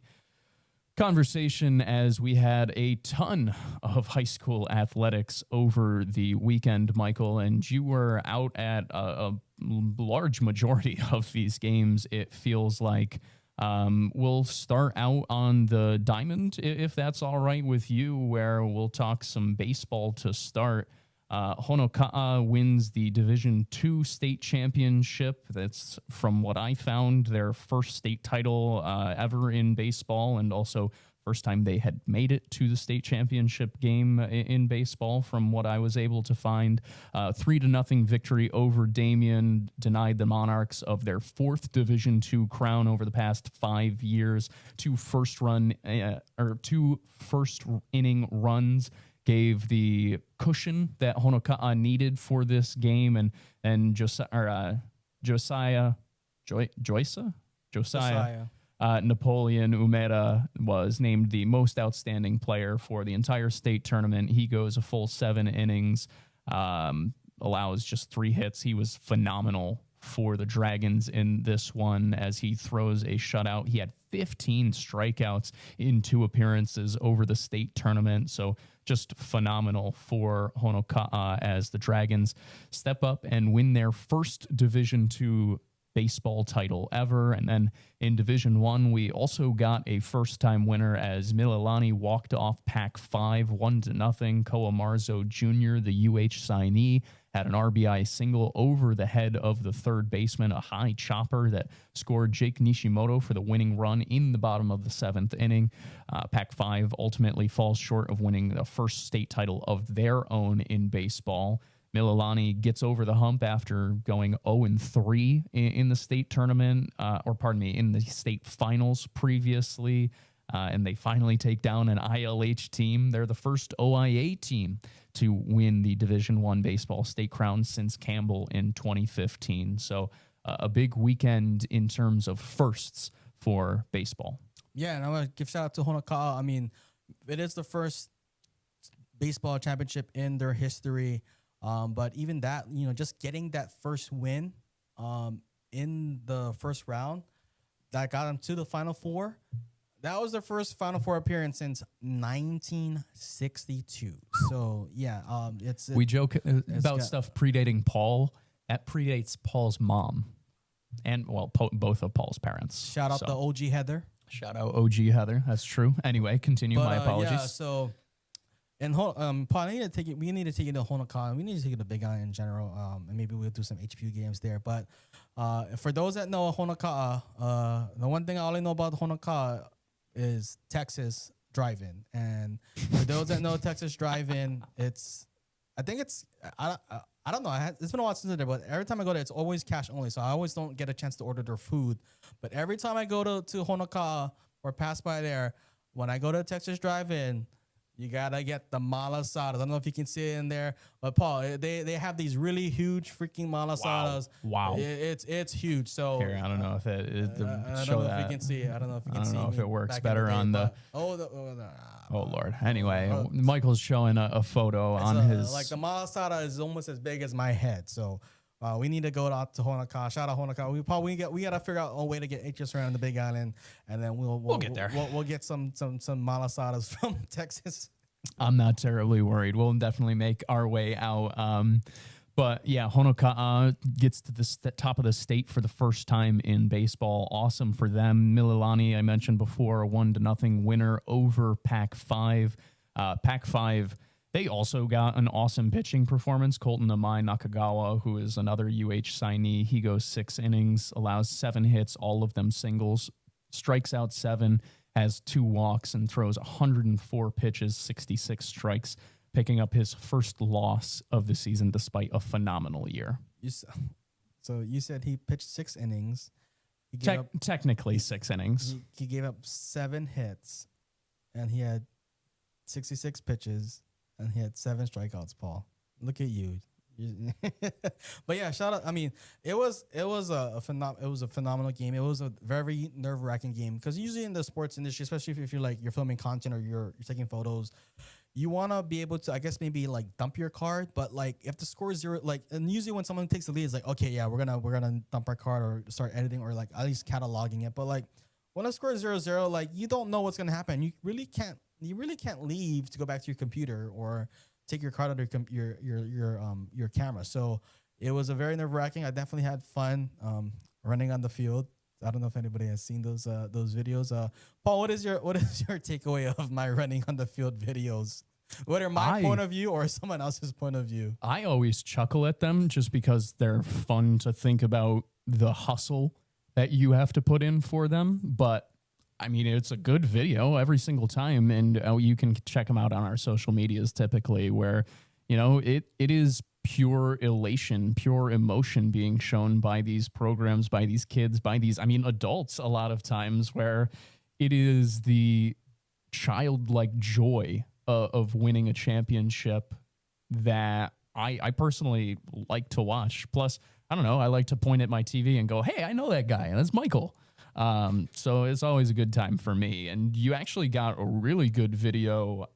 conversation as we had a ton of high school athletics over the weekend, Michael, and you were out at a large majority of these games, it feels like. We'll start out on the diamond, if that's all right with you, where we'll talk some baseball to start. Honoka'a wins the Division II state championship. That's, from what I found, their first state title ever in baseball, and also first time they had made it to the state championship game in baseball, from what I was able to find. 3-0 victory over Damien denied the Monarchs of their fourth Division II crown over the past 5 years. Two first inning runs gave the cushion that Honoka'a needed for this game, and Josiah Napoleon Umeda was named the most outstanding player for the entire state tournament. He goes a full 7 innings, allows just 3 hits. He was phenomenal for the Dragons in this one as he throws a shutout. He had 15 strikeouts in 2 appearances over the state tournament. So just phenomenal for Honoka'a as the Dragons step up and win their first Division II baseball title ever. And then in Division I, we also got a first-time winner as Mililani walked off Pac-5 1-0. Koa Marzo Jr., the UH signee, had an RBI single over the head of the third baseman, a high chopper that scored Jake Nishimoto for the winning run in the bottom of the 7th inning. Pac-5 ultimately falls short of winning the first state title of their own in baseball. Mililani gets over the hump after going 0-3 in the state tournament, in the state finals previously. And they finally take down an ILH team. They're the first OIA team to win the Division I baseball state crown since Campbell in 2015. So a big weekend in terms of firsts for baseball. Yeah, and I want to give shout out to Honoka'a. I mean, it is the first baseball championship in their history. But even that, just getting that first win in the first round, that got them to the Final Four. That was their first Final Four appearance since 1962. So yeah, we joke about stuff predating Paul. That predates Paul's mom, and well, both of Paul's parents. Shout out to OG Heather. Shout out OG Heather. That's true. Anyway, continue. My apologies. Yeah, so and Paul, I need to take it. We need to take it to Honoka'a. We need to take it to Big Island in general. And maybe we'll do some HPU games there. But for those that know Honoka'a, the one thing I only know about Honoka'a is Texas Drive-In. And for those that know Texas Drive-In, I don't know. It's been a while since there, but every time I go there, it's always cash only. So I always don't get a chance to order their food. But every time I go to Honoka'a or pass by there, when I go to Texas Drive-In, you gotta get the malasadas. I don't know if you can see it in there, but Paul, they have these really huge freaking malasadas. Wow. It's huge. So here, I don't know if it is. I don't know if you can see it. I don't know if you can see it. I don't know if it works better on the. Oh Lord. Anyway, Michael's showing a photo on his. Like the malasada is almost as big as my head. So. We need to go out to Honoka'a. Shout out Honoka'a. We gotta figure out a way to get HS around the Big Island, and then we'll get there. We'll get some malasadas from Texas. I'm not terribly worried. We'll definitely make our way out. But yeah, Honoka'a gets to the top of the state for the first time in baseball. Awesome for them. Mililani, I mentioned before, a 1-0 winner over Pac-5. Pac-5. They also got an awesome pitching performance. Colton Amai Nakagawa, who is another UH signee, he goes 6 innings, allows 7 hits, all of them singles, strikes out 7, has 2 walks, and throws 104 pitches, 66 strikes, picking up his first loss of the season despite a phenomenal year. So you said he pitched 6 innings. Technically 6 innings. He gave up 7 hits, and he had 66 pitches. And he had 7 strikeouts, Paul. Look at you. But yeah, shout out. I mean, it was a phenomenal game. It was a very nerve-wracking game because usually in the sports industry, especially if you're filming content or you're taking photos, you want to be able to, I guess, maybe like dump your card. But like if the score is 0, like, and usually when someone takes the lead, it's like, okay, yeah, we're gonna dump our card or start editing or like at least cataloging it. But like when a score is 0-0, like you don't know what's gonna happen. You really can't leave to go back to your computer or take your card out of your camera. So it was a very nerve-wracking. I definitely had fun running on the field. I don't know if anybody has seen those videos. Paul, what is your takeaway of my running on the field videos? Whether my point of view or someone else's point of view. I always chuckle at them just because they're fun to think about the hustle that you have to put in for them. But I mean, it's a good video every single time, and you can check them out on our social medias typically where, it is pure elation, pure emotion being shown by these programs, by these kids, by these, adults a lot of times where it is the childlike joy of winning a championship that I personally like to watch. Plus, I don't know, I like to point at my TV and go, hey, I know that guy, and that's Michael. So it's always a good time for me. And you actually got a really good video,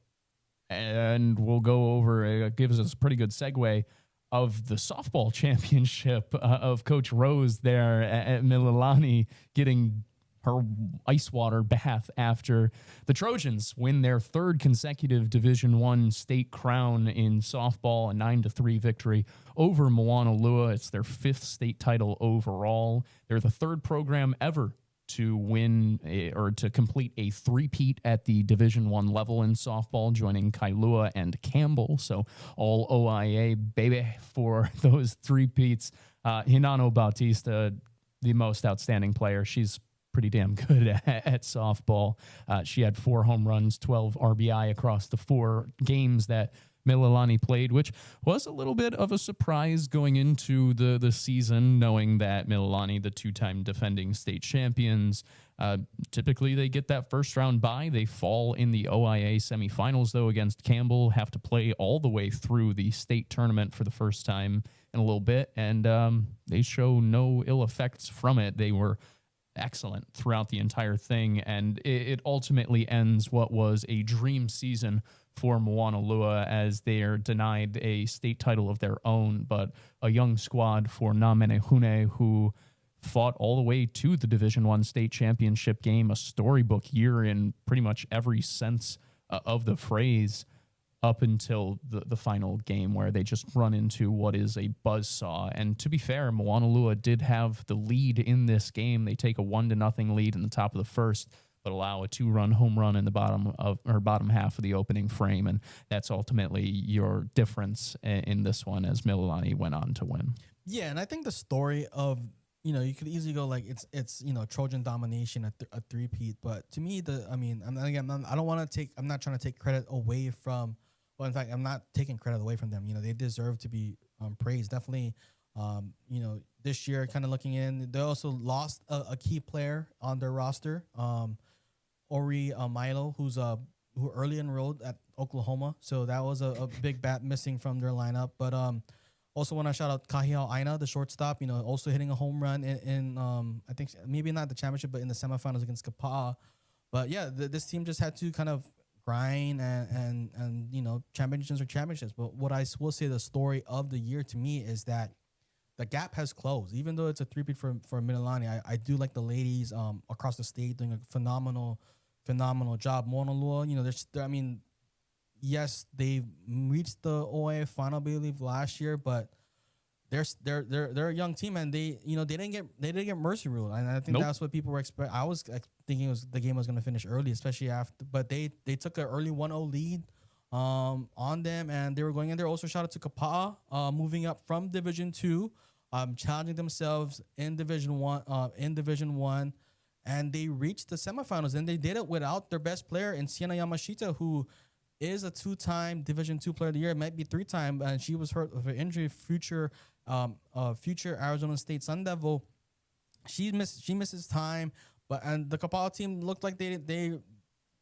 and we'll go over, it gives us a pretty good segue of the softball championship of Coach Rose there at Mililani getting her ice water bath after the Trojans win their 3rd consecutive Division I state crown in softball, a 9-3 victory over Moanalua. It's their 5th state title overall. They're the 3rd program ever to win or to complete a 3-peat at the Division I level in softball, joining Kailua and Campbell. So all OIA, baby, for those 3-peats. Hinano Bautista, the most outstanding player. She's pretty damn good at softball. She had 4 home runs, 12 RBI across the 4 games that Mililani played, which was a little bit of a surprise going into the season, knowing that Mililani, the 2-time defending state champions, typically they get that first round bye. They fall in the OIA semifinals, though, against Campbell, have to play all the way through the state tournament for the first time in a little bit, and they show no ill effects from it. They were excellent throughout the entire thing, and it ultimately ends what was a dream season for Moanalua as they are denied a state title of their own, but a young squad for Namenehune who fought all the way to the Division I state championship game, a storybook year in pretty much every sense of the phrase, up until the final game where they just run into what is a buzzsaw. And to be fair, Moanalua did have the lead in this game. They take a 1-0 lead in the top of the first, but allow a 2-run home run in the bottom half of the opening frame. And that's ultimately your difference in this one, as Mililani went on to win. Yeah, and I think the story of, you could easily go like it's Trojan domination, a three-peat. But to me, I'm not trying to take credit away from. Well, in fact, I'm not taking credit away from them. They deserve to be praised. Definitely, this year, kind of looking in, they also lost a key player on their roster, Ori Milo, who early enrolled at Oklahoma. So that was a big bat missing from their lineup. But also want to shout out Kahiao Aina, the shortstop, also hitting a home run in I think maybe not the championship, but in the semifinals against Kapa'a. But yeah, this team just had to kind of grind and championships are championships. But what I will say, the story of the year to me is that the gap has closed. Even though it's a three-peat for Mililani, I do like the ladies across the state doing a phenomenal job. Moanalua, yes, they reached the OA final, I believe, last year, but they're a young team, and they didn't get mercy ruled, and I think that's what people were expecting. I was thinking the game was going to finish early, especially after, but they took an early 1-0 lead on them, and they were going in there. Also, shout out to Kapa'a, moving up from Division 2, challenging themselves in Division 1, and they reached the semifinals, and they did it without their best player in Sienna Yamashita, who is a 2-time Division 2 Player of the Year. It might be 3-time, and she was hurt with an injury. Future Arizona State Sun Devil. She misses time, and the Kapa'a team looked like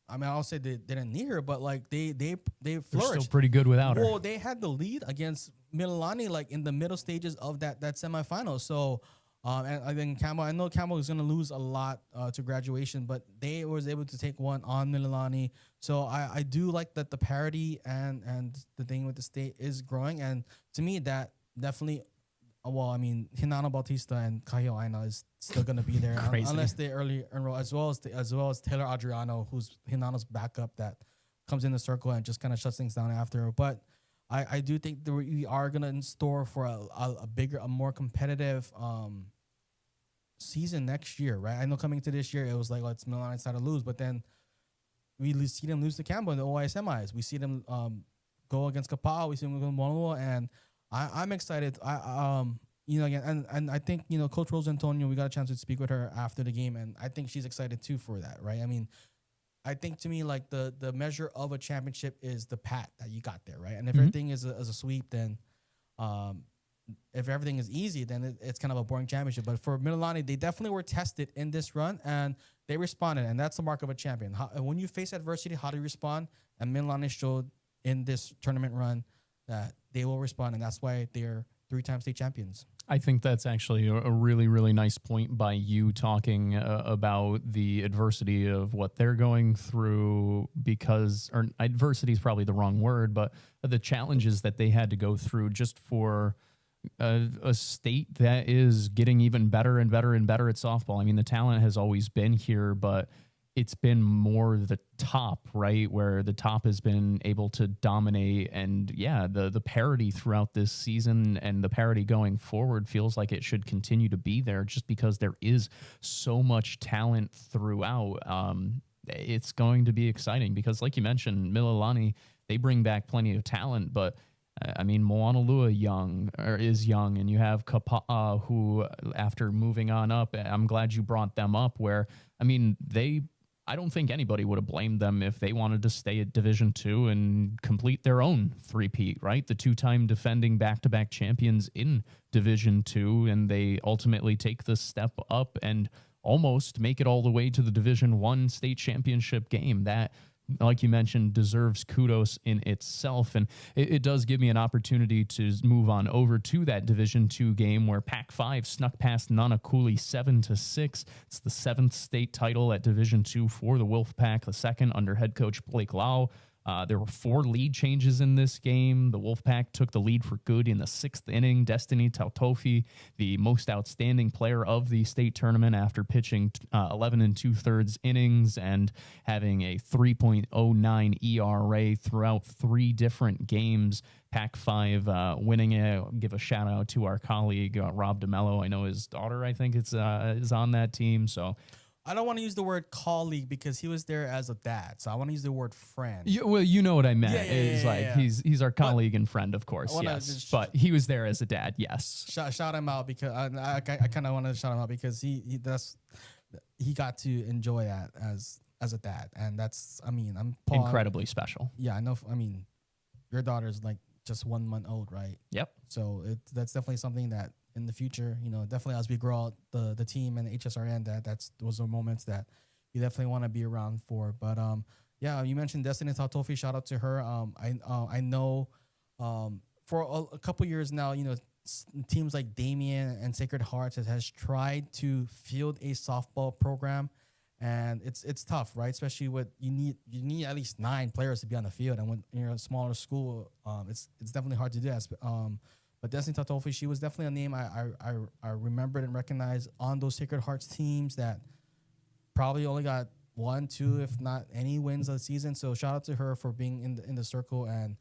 I'll say they didn't need her, but like they flourished. They're still pretty good without her. Well, they had the lead against Mililani like in the middle stages of that semifinal. So, and I think I know Campbell is going to lose a lot to graduation, but they was able to take one on Mililani. So I do like that the parity and the thing with the state is growing, and to me that definitely. Hinana Bautista and Kahiao Aina is still going to be there unless they early enroll, as well as Taylor Adriano, who's Hinana's backup that comes in the circle and just kind of shuts things down after. But I do think that we are going to in store for a bigger, a more competitive season next year, right? I know coming to this year, it was like, let's Mililani try to lose, but then we see them lose to Campbell in the OI semis. We see them go against Kapa'a. We see them go to Moanalua, and I'm excited. Again, and I think, Coach Rose Antonio, we got a chance to speak with her after the game, and I think she's excited too for that, right? I think to me, like the measure of a championship is the pat that you got there, right? And if everything is a sweep, then if everything is easy, then it's kind of a boring championship. But for Mililani, they definitely were tested in this run, and they responded, and that's the mark of a champion. When you face adversity, how do you respond? And Mililani showed in this tournament run that they will respond, and that's why they're 3-time state champions. I think that's actually a really, really nice point by you talking about the adversity of what they're going through, or adversity is probably the wrong word, but the challenges that they had to go through just for a state that is getting even better and better and better at softball. The talent has always been here, but it's been more the top, right, where the top has been able to dominate. And yeah, the parity throughout this season and the parity going forward feels like it should continue to be there, just because there is so much talent throughout. It's going to be exciting because, like you mentioned, Mililani, they bring back plenty of talent, but Moanalua is young, and you have Kapa'a, who, after moving on up, I'm glad you brought them up, where, I don't think anybody would have blamed them if they wanted to stay at Division II and complete their own three-peat, right? The 2-time defending back-to-back champions in Division II, and they ultimately take the step up and almost make it all the way to the Division I state championship game. That, like you mentioned, deserves kudos in itself. And it does give me an opportunity to move on over to that Division II game where Pac-5 snuck past Nanakuli 7-6. It's the 7th state title at Division II for the Wolfpack, the second under head coach Blake Lau. There were 4 lead changes in this game. The Wolfpack took the lead for good in the 6th inning. Destiny Tautofi, the most outstanding player of the state tournament after pitching 11 2/3 innings and having a 3.09 ERA throughout 3 different games. Pac-5 winning it. Give a shout out to our colleague, Rob DeMello. I know his daughter, I think, is on that team. So I don't want to use the word colleague because he was there as a dad. So I want to use the word friend. Well, you know what I meant. Yeah. He's our colleague and friend, of course. Yes, but he was there as a dad. Yes. Shout him out because I kind of want to shout him out because he got to enjoy that as a dad, and that's I'm Paul, incredibly special. Yeah, I know. I mean, your daughter's like just 1 month old, right? Yep. So that's definitely something that in the future, definitely as we grow out the team and the HSRN, those are moments that you definitely want to be around for. But yeah, you mentioned Destiny Tautofi. Shout out to her. I know for a couple years now, teams like Damien and Sacred Hearts has tried to field a softball program. And it's tough, right? Especially with you need at least 9 players to be on the field, and when you're a smaller school, it's definitely hard to do that. But Destiny Tautofi, she was definitely a name I remembered and recognized on those Sacred Hearts teams that probably only got 1, 2, if not any wins of the season. So shout out to her for being in the circle and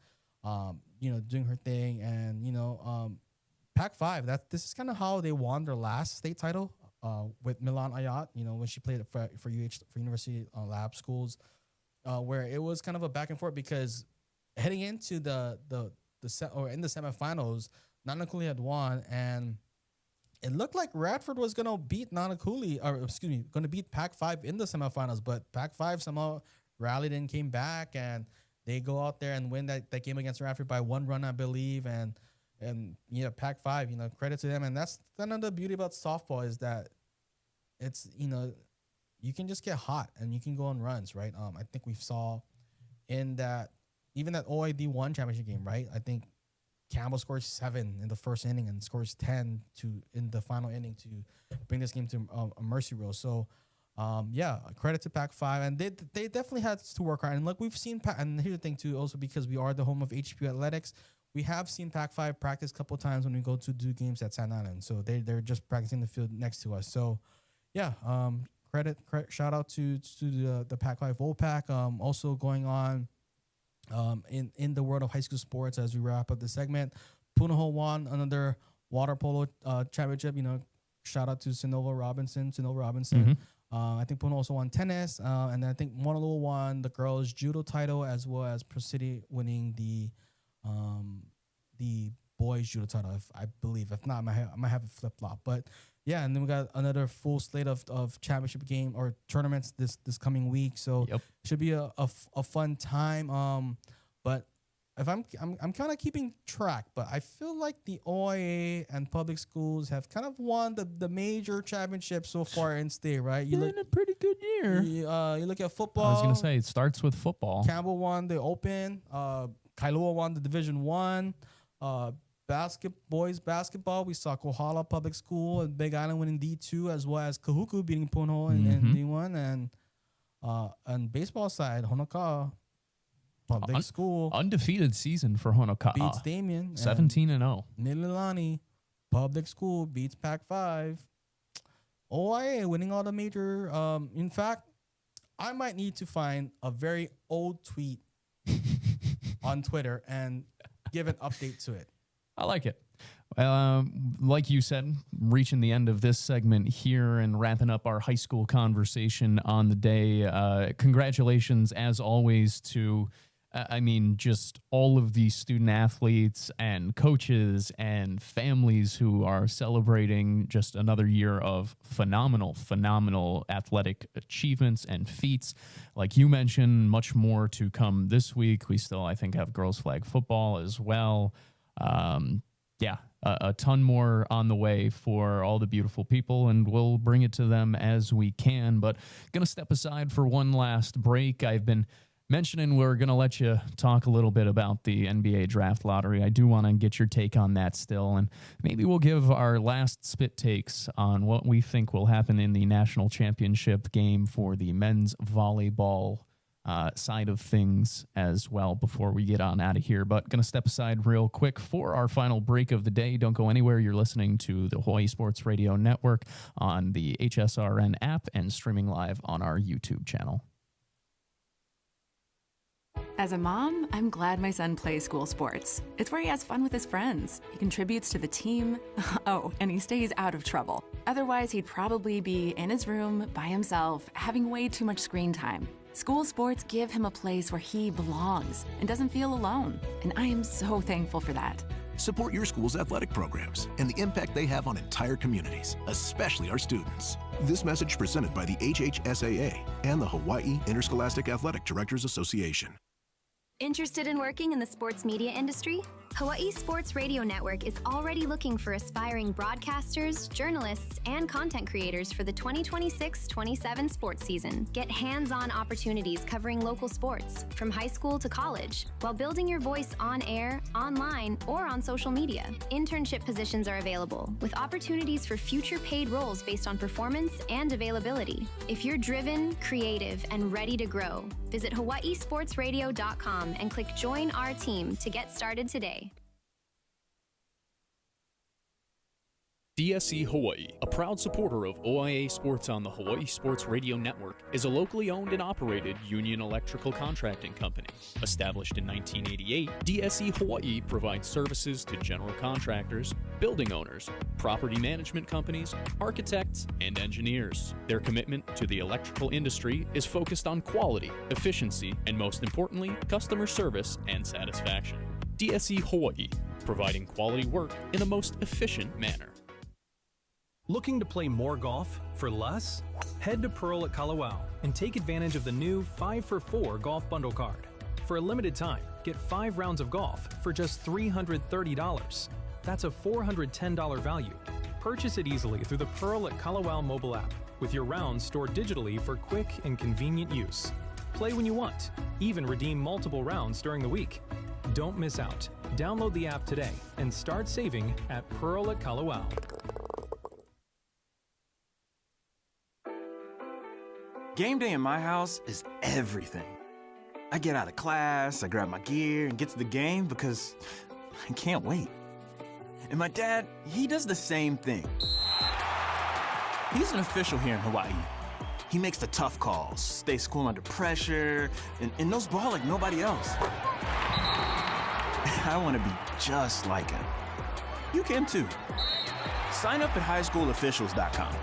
doing her thing. And Pac-5, this is kind of how they won their last state title. With Milan Ayat, when she played for University Lab Schools, where it was kind of a back and forth because heading into in the semifinals, Nanakuli had won, and it looked like Radford was gonna beat going to beat Pac-5 in the semifinals, but Pac-5 somehow rallied and came back, and they go out there and win that game against Radford by 1 run, I believe, and Pac-5, credit to them. And that's another beauty about softball is that it's, you can just get hot and you can go on runs, right? I think we saw in that, even that OID1 championship game, right? I think Campbell scores 7 in the first inning and scores 10 in the final inning to bring this game to a mercy rule. So, credit to Pac-5, and they definitely had to work hard. And look, we've seen, and here's the thing too, also because we are the home of HPU Athletics, we have seen Pac-5 practice a couple of times when we go to do games at San Island. So they're just practicing the field next to us. So, yeah, credit shout out to the Pac-5 Wolfpack. Also going on in the world of high school sports as we wrap up the segment, Punahou won another water polo championship. Shout out to Sonova Robinson. Mm-hmm. I think Punahou also won tennis, and then I think Honolulu won the girls judo title as well as Pro City winning the boys judo title, I believe. If not, I might have a flip flop. But yeah, and then we got another full slate of championship game or tournaments this coming week. So should be a fun time. But if I'm kind of keeping track, but I feel like the OIA and public schools have kind of won the major championship so far in state, right? In a pretty good year. You look at football. I was gonna say it starts with football. Campbell won the Open. Kailua won the Division 1. Boys basketball, we saw Kohala Public School and Big Island winning D2, as well as Kahuku beating Punahou in D1. And baseball side, Honoka'a Public School. Undefeated season for Honoka'a. Beats Damien. 17-0. Nililani Public School beats Pac-5. OIA winning all the major. In fact, I might need to find a very old tweet on Twitter and give an update to it. I like it. Like you said, reaching the end of this segment here and wrapping up our high school conversation on the day. Congratulations, as always, to just all of the student athletes and coaches and families who are celebrating just another year of phenomenal athletic achievements and feats. Like you mentioned, much more to come this week. We still, I think, have girls flag football as well. A ton more on the way for all the beautiful people, and we'll bring it to them as we can. But going to step aside for one last break. I've been mentioning we're going to let you talk a little bit about the NBA draft lottery. I do want to get your take on that still, and maybe we'll give our last spit takes on what we think will happen in the national championship game for the men's volleyball side of things as well before we get on out of here. But going to step aside real quick for our final break of the day. Don't go anywhere. You're listening to the Hawaii Sports Radio Network on the HSRN app and streaming live on our YouTube channel. As a mom, I'm glad my son plays school sports. It's where he has fun with his friends. He contributes to the team. Oh, and he stays out of trouble. Otherwise, he'd probably be in his room by himself, having way too much screen time. School sports give him a place where he belongs and doesn't feel alone. And I am so thankful for that. Support your school's athletic programs and the impact they have on entire communities, especially our students. This message presented by the HHSAA and the Hawaii Interscholastic Athletic Directors Association. Interested in working in the sports media industry? Hawaii Sports Radio Network is already looking for aspiring broadcasters, journalists, and content creators for the 2026-27 sports season. Get hands-on opportunities covering local sports, from high school to college, while building your voice on air, online, or on social media. Internship positions are available, with opportunities for future paid roles based on performance and availability. If you're driven, creative, and ready to grow, visit hawaiisportsradio.com and click Join Our Team to get started today. DSE Hawaii, a proud supporter of OIA Sports on the Hawaii Sports Radio Network, is a locally owned and operated union electrical contracting company. Established in 1988, DSE Hawaii provides services to general contractors, building owners, property management companies, architects, and engineers. Their commitment to the electrical industry is focused on quality, efficiency, and most importantly, customer service and satisfaction. DSE Hawaii, providing quality work in the most efficient manner. Looking to play more golf for less? Head to Pearl at Kalawao and take advantage of the new 5-for-4 golf bundle card. For a limited time, get 5 rounds of golf for just $330. That's a $410 value. Purchase it easily through the Pearl at Kalawao mobile app, with your rounds stored digitally for quick and convenient use. Play when you want, even redeem multiple rounds during the week. Don't miss out. Download the app today and start saving at Pearl at Kalawao. Game day in my house is everything. I get out of class, I grab my gear, and get to the game because I can't wait. And my dad, he does the same thing. He's an official here in Hawaii. He makes the tough calls, stays cool under pressure, and knows ball like nobody else. I want to be just like him. You can too. Sign up at highschoolofficials.com.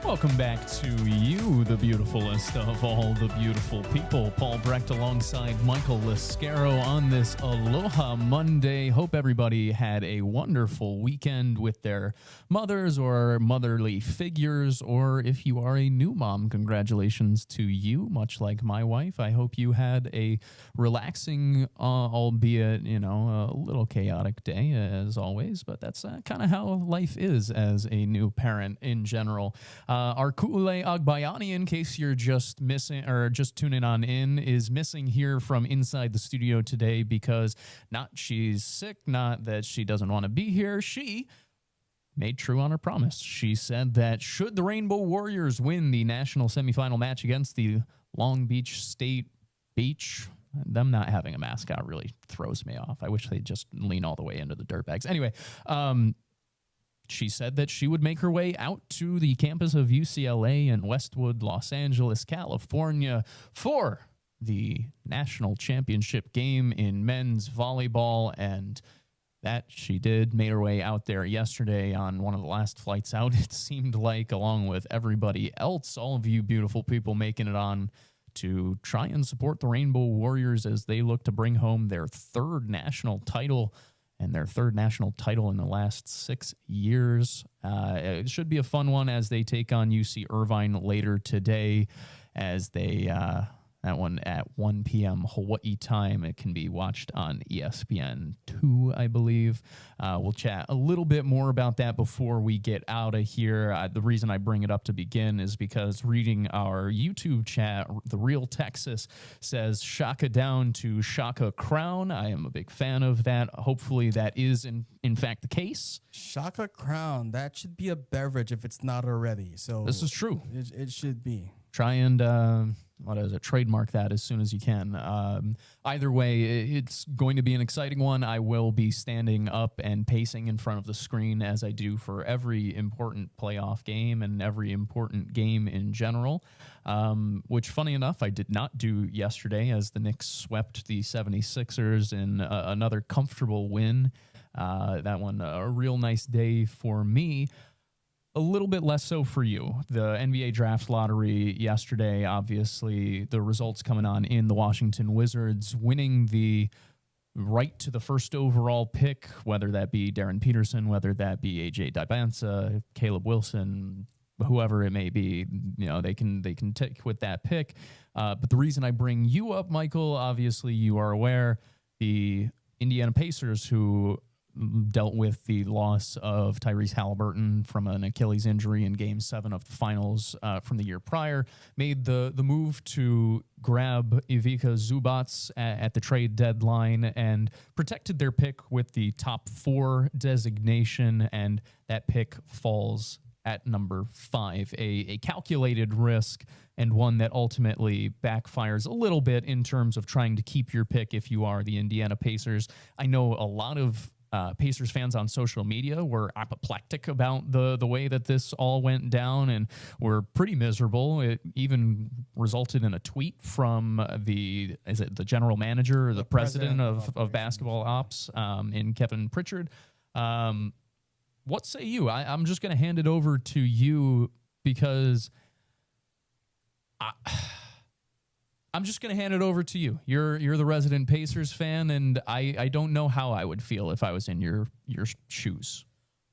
Welcome back to you, the beautifulest of all the beautiful people. Paul Brecht alongside Michael Lascaro on this Aloha Monday. Hope everybody had a wonderful weekend with their mothers or motherly figures, or if you are a new mom, congratulations to you, much like my wife. I hope you had a relaxing, albeit, a little chaotic day as always, but that's kind of how life is as a new parent in general. Our Ku'ulei Agbayani, in case you're just missing or just tuning on in, is missing here from inside the studio today because not she's sick, not that she doesn't want to be here. She made true on her promise. She said that should the Rainbow Warriors win the national semifinal match against the Long Beach State Beach, them not having a mascot really throws me off. I wish they'd just lean all the way into the dirtbags. Anyway, she said that she would make her way out to the campus of UCLA in Westwood, Los Angeles, California for the national championship game in men's volleyball, and that she did. Made her way out there yesterday on one of the last flights out, it seemed like, along with everybody else, all of you beautiful people making it on to try and support the Rainbow Warriors as they look to bring home their third national title and their third national title in the last 6 years. It should be a fun one as they take on UC Irvine later today, as they That one at 1 p.m. Hawaii time. It can be watched on ESPN2, I believe. We'll chat a little bit more about that before we get out of here. The reason I bring it up to begin is because reading our YouTube chat, The Real Texas says Shaka down to Shaka Crown. I am a big fan of that. Hopefully that is in fact the case. Shaka Crown, that should be a beverage if it's not already. So this is true. It should be. Try and trademark that as soon as you can. Either way, it's going to be an exciting one. I will be standing up and pacing in front of the screen as I do for every important playoff game and every important game in general, which, funny enough, I did not do yesterday as the Knicks swept the 76ers in another comfortable win. That one, a real nice day for me. A little bit less so for you. The NBA draft lottery yesterday, obviously, the results coming on in the Washington Wizards winning the right to the first overall pick, whether that be Darren Peterson, whether that be AJ Dibansa, Caleb Wilson, whoever it may be, they can take with that pick. But the reason I bring you up, Michael, obviously you are aware, the Indiana Pacers, who dealt with the loss of Tyrese Halliburton from an Achilles injury in Game 7 of the finals from the year prior, made the move to grab Ivica Zubac at the trade deadline and protected their pick with the top 4 designation, and that pick falls at number 5, a calculated risk and one that ultimately backfires a little bit in terms of trying to keep your pick if you are the Indiana Pacers. I know a lot of Pacers fans on social media were apoplectic about the way that this all went down and were pretty miserable. It even resulted in a tweet from the general manager or the president of basketball ops in Kevin Pritchard. What say you? I'm just going to hand it over to you because I'm just going to hand it over to you. You're the resident Pacers fan, and I don't know how I would feel if I was in your shoes.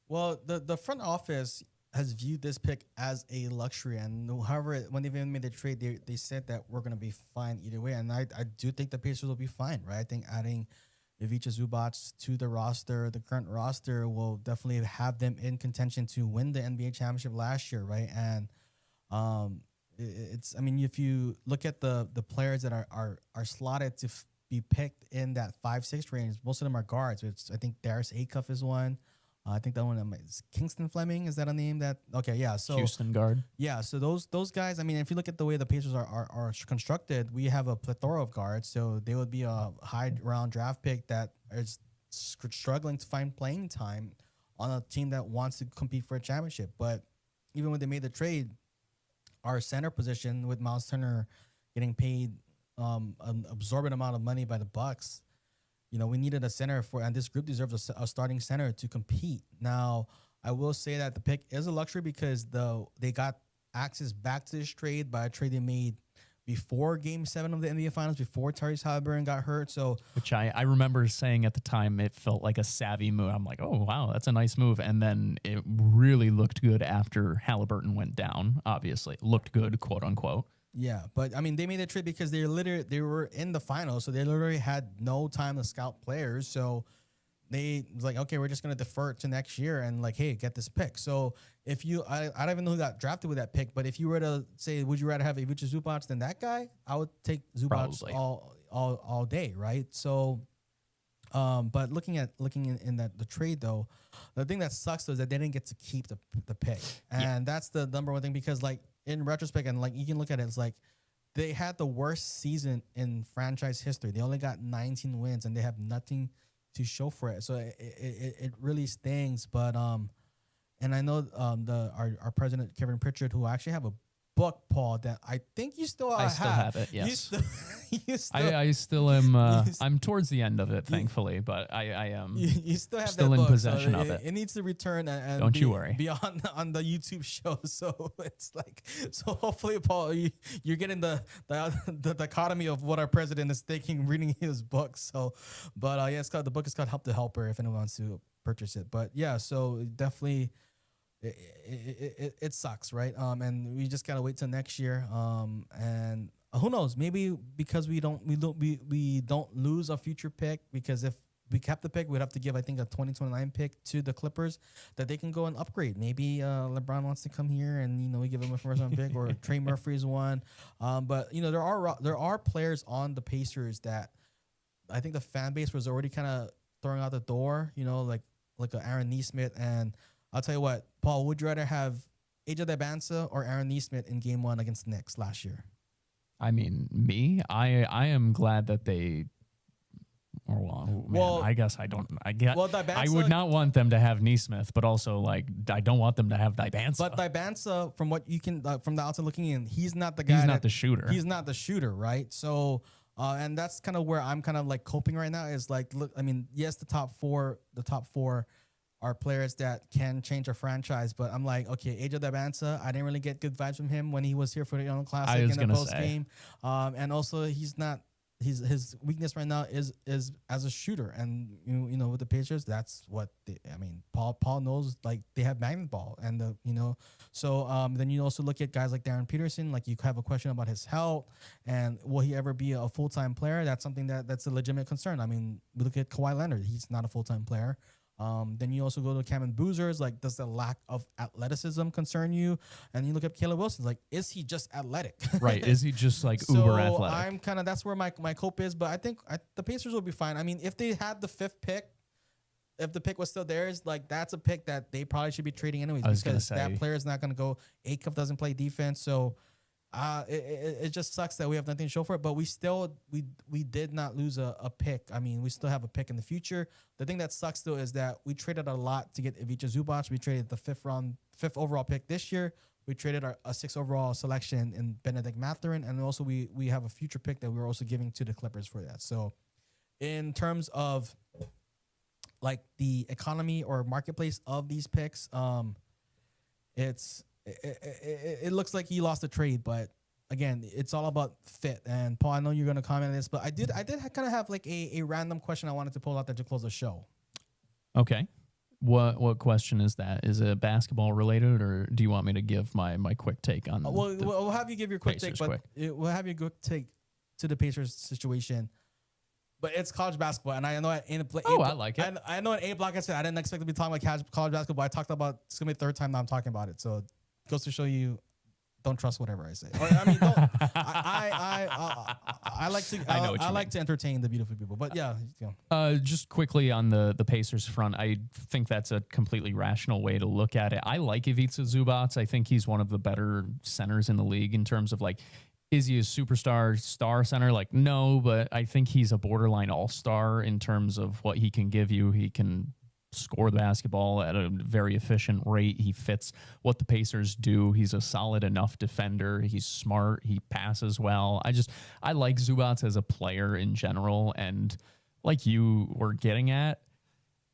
Well, the front office has viewed this pick as a luxury, and however, when they even made the trade, they said that we're going to be fine either way, and I do think the Pacers will be fine, right? I think adding Ivica Zubac to the roster, the current roster, will definitely have them in contention to win the NBA championship last year, right? And if you look at the players that are slotted to be picked in that 5-6 range, most of them are guards. I think Darius Acuff is one. I think that one is Kingston Fleming. Is that a name that? Okay, yeah. So Houston guard. Yeah. So those guys. I mean, if you look at the way the Pacers are constructed, we have a plethora of guards. So they would be a high round draft pick that is struggling to find playing time on a team that wants to compete for a championship. But even when they made the trade, our center position with Miles Turner getting paid an absorbent amount of money by the Bucks, we needed a center and this group deserves a starting center to compete. Now, I will say that the pick is a luxury because they got access back to this trade by a trade they made before Game 7 of the NBA Finals, before Tyrese Halliburton got hurt. So, which I remember saying at the time, it felt like a savvy move. I'm like, oh, wow, that's a nice move. And then it really looked good after Halliburton went down, obviously. Looked good, quote unquote. Yeah, but I mean, they made a trade because they were in the finals, so they literally had no time to scout players. So they was like, okay, we're just gonna defer to next year and like, hey, get this pick. So if I don't even know who got drafted with that pick, but if you were to say, would you rather have Ivica Zubac than that guy? I would take Zubac all day, right? So, but looking in the trade though, the thing that sucks though is that they didn't get to keep the pick, and that's the number one thing because like. In retrospect, and like you can look at it, it's like they had the worst season in franchise history. They only got 19 wins, and they have nothing to show for it. So it really stings. But and I know our president Kevin Pritchard, who actually have a book, Paul, that I think you still have. I still have it. Yes, I still am. I'm towards the end of it, thankfully, but I am. You still have still that in book, possession so of it. It needs to return and don't you worry. Be on the YouTube show. So it's like hopefully, Paul, you're getting the dichotomy of what our president is thinking reading his book. So, but yeah, the book is called Help the Helper if anyone wants to purchase it. But yeah, so definitely. It sucks, right? And we just gotta wait till next year. And who knows? Maybe because we don't lose a future pick, because if we kept the pick, we'd have to give, I think, a 2029 pick to the Clippers that they can go and upgrade. Maybe LeBron wants to come here and, we give him a first round pick, or Trey Murphy's one. But, there are players on the Pacers that I think the fan base was already kind of throwing out the door, like a Aaron Nesmith. And I'll tell you what, Paul, would you rather have AJ Dabansa or Aaron Nesmith in game 1 against the Knicks last year? I mean, me, I am glad that they. I guess I don't. I would not want them to have Nesmith, but also I don't want them to have Dabansa. But Dabansa, from what you can from the outside looking in, he's not the guy. He's not the shooter. He's not the shooter, right? So, and that's kind of where I'm kind of coping right now. Is look, I mean, yes, the top four are players that can change a franchise, but I'm like, okay, AJ Dabansa, I didn't really get good vibes from him when he was here for the Young Classic in the post game, and also he's not. His weakness right now is as a shooter, and with the Pacers, that's what Paul knows. They have magnet ball, and so then you also look at guys like Darren Peterson. You have a question about his health and will he ever be a full-time player? That's something that's a legitimate concern. I mean, we look at Kawhi Leonard; he's not a full-time player. Then you also go to Cameron Boozers. Does the lack of athleticism concern you? And you look at Caleb Wilson. Is he just athletic? Right. Is he just uber athletic? I'm kind of, that's where my cope is. But I think the Pacers will be fine. I mean, if they had the 5th pick, if the pick was still theirs, that's a pick that they probably should be trading anyways, because that player is not going to go. Acuff doesn't play defense. So it just sucks that we have nothing to show for it, but we did not lose a pick. I mean, we still have a pick in the future. The thing that sucks though is that we traded a lot to get Ivica Zubac. We traded the 5th overall pick this year. We traded a 6th overall selection in Benedict Mathurin, and also we have a future pick that we're also giving to the Clippers for that. So in terms of the economy or marketplace of these picks, it looks like he lost the trade, but again, it's all about fit. And Paul, I know you're going to comment on this, but I did kind of have a random question I wanted to pull out there to close the show. Okay. What question is that? Is it basketball related, or do you want me to give my quick take on? We'll have you give your quick take, but we'll have you quick take to the Pacers situation. But it's college basketball, and I know I like it. I know in A block I said I didn't expect to be talking about college basketball. I talked about it's gonna be the 3rd time now I'm talking about it, so it goes to show you. Don't trust whatever I say. Or, I mean, I like to entertain the beautiful people. But yeah. Just quickly on the Pacers front, I think that's a completely rational way to look at it. I like Ivica Zubac. I think he's one of the better centers in the league in terms of is he a superstar star center? No, but I think he's a borderline all-star in terms of what he can give you. He can score the basketball at a very efficient rate. He fits what the Pacers do. He's a solid enough defender. He's smart. He passes well. I like Zubac as a player in general. And like you were getting at,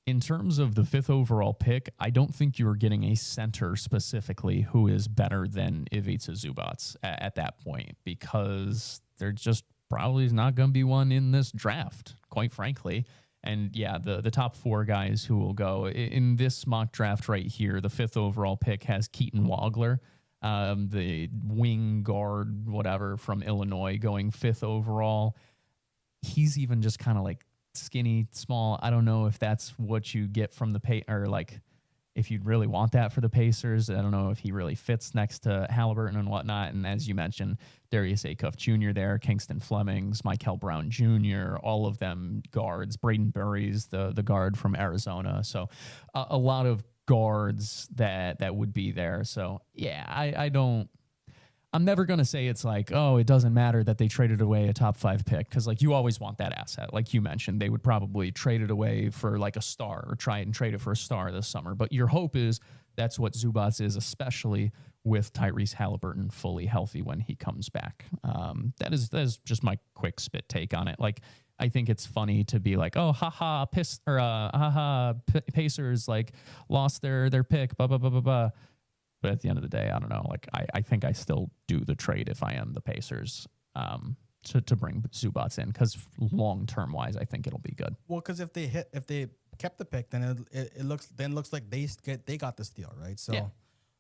in terms of the 5th overall pick, I don't think you were getting a center specifically who is better than Ivica Zubac at that point, because there just probably is not going to be one in this draft, quite frankly. And yeah, the top 4 guys who will go in this mock draft right here, the 5th overall pick has Keaton Wagler, the wing guard, whatever, from Illinois, going 5th overall. He's even just kind of skinny, small. I don't know if that's what you get from if you'd really want that for the Pacers. I don't know if he really fits next to Halliburton and whatnot. And as you mentioned, Darius Acuff Jr. there, Kingston Flemings, Michael Brown Jr., all of them guards. Braden Burry's the guard from Arizona. So a lot of guards that would be there. So yeah, I'm never going to say it's it doesn't matter that they traded away a top 5 pick, because you always want that asset. Like you mentioned, they would probably trade it away for a star, or try and trade it for a star this summer. But your hope is that's what Zubac is, especially with Tyrese Halliburton fully healthy when he comes back. That is just my quick spit take on it. I think it's funny to be Pacers lost their pick, blah blah blah blah blah. But at the end of the day, I don't know. I think I still do the trade if I am the Pacers to bring Zubac in, because long-term wise, I think it'll be good. Well, because if they kept the pick, then it looks like they got the steal, right? So,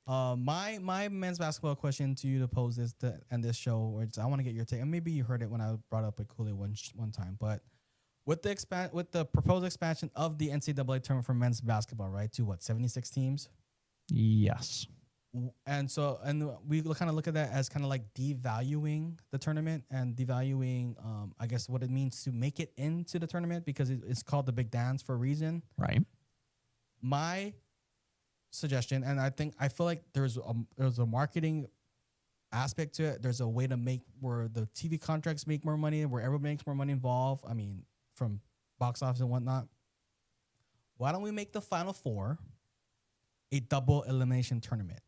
My men's basketball question to you to pose this to end this show, which I want to get your take, and maybe you heard it when I brought up with Ku'ulei one time, but with the proposed expansion of the NCAA tournament for men's basketball, right, to what, 76 teams? Yes. And we kind of look at that as kind of like devaluing the tournament and devaluing, I guess, what it means to make it into the tournament, because it's called the Big Dance for a reason. Right. My suggestion, and I feel like there's a marketing aspect to it. There's a way to make where the TV contracts make more money, where everyone makes more money involved. I mean, from box office and whatnot. Why don't we make the Final Four a double elimination tournament,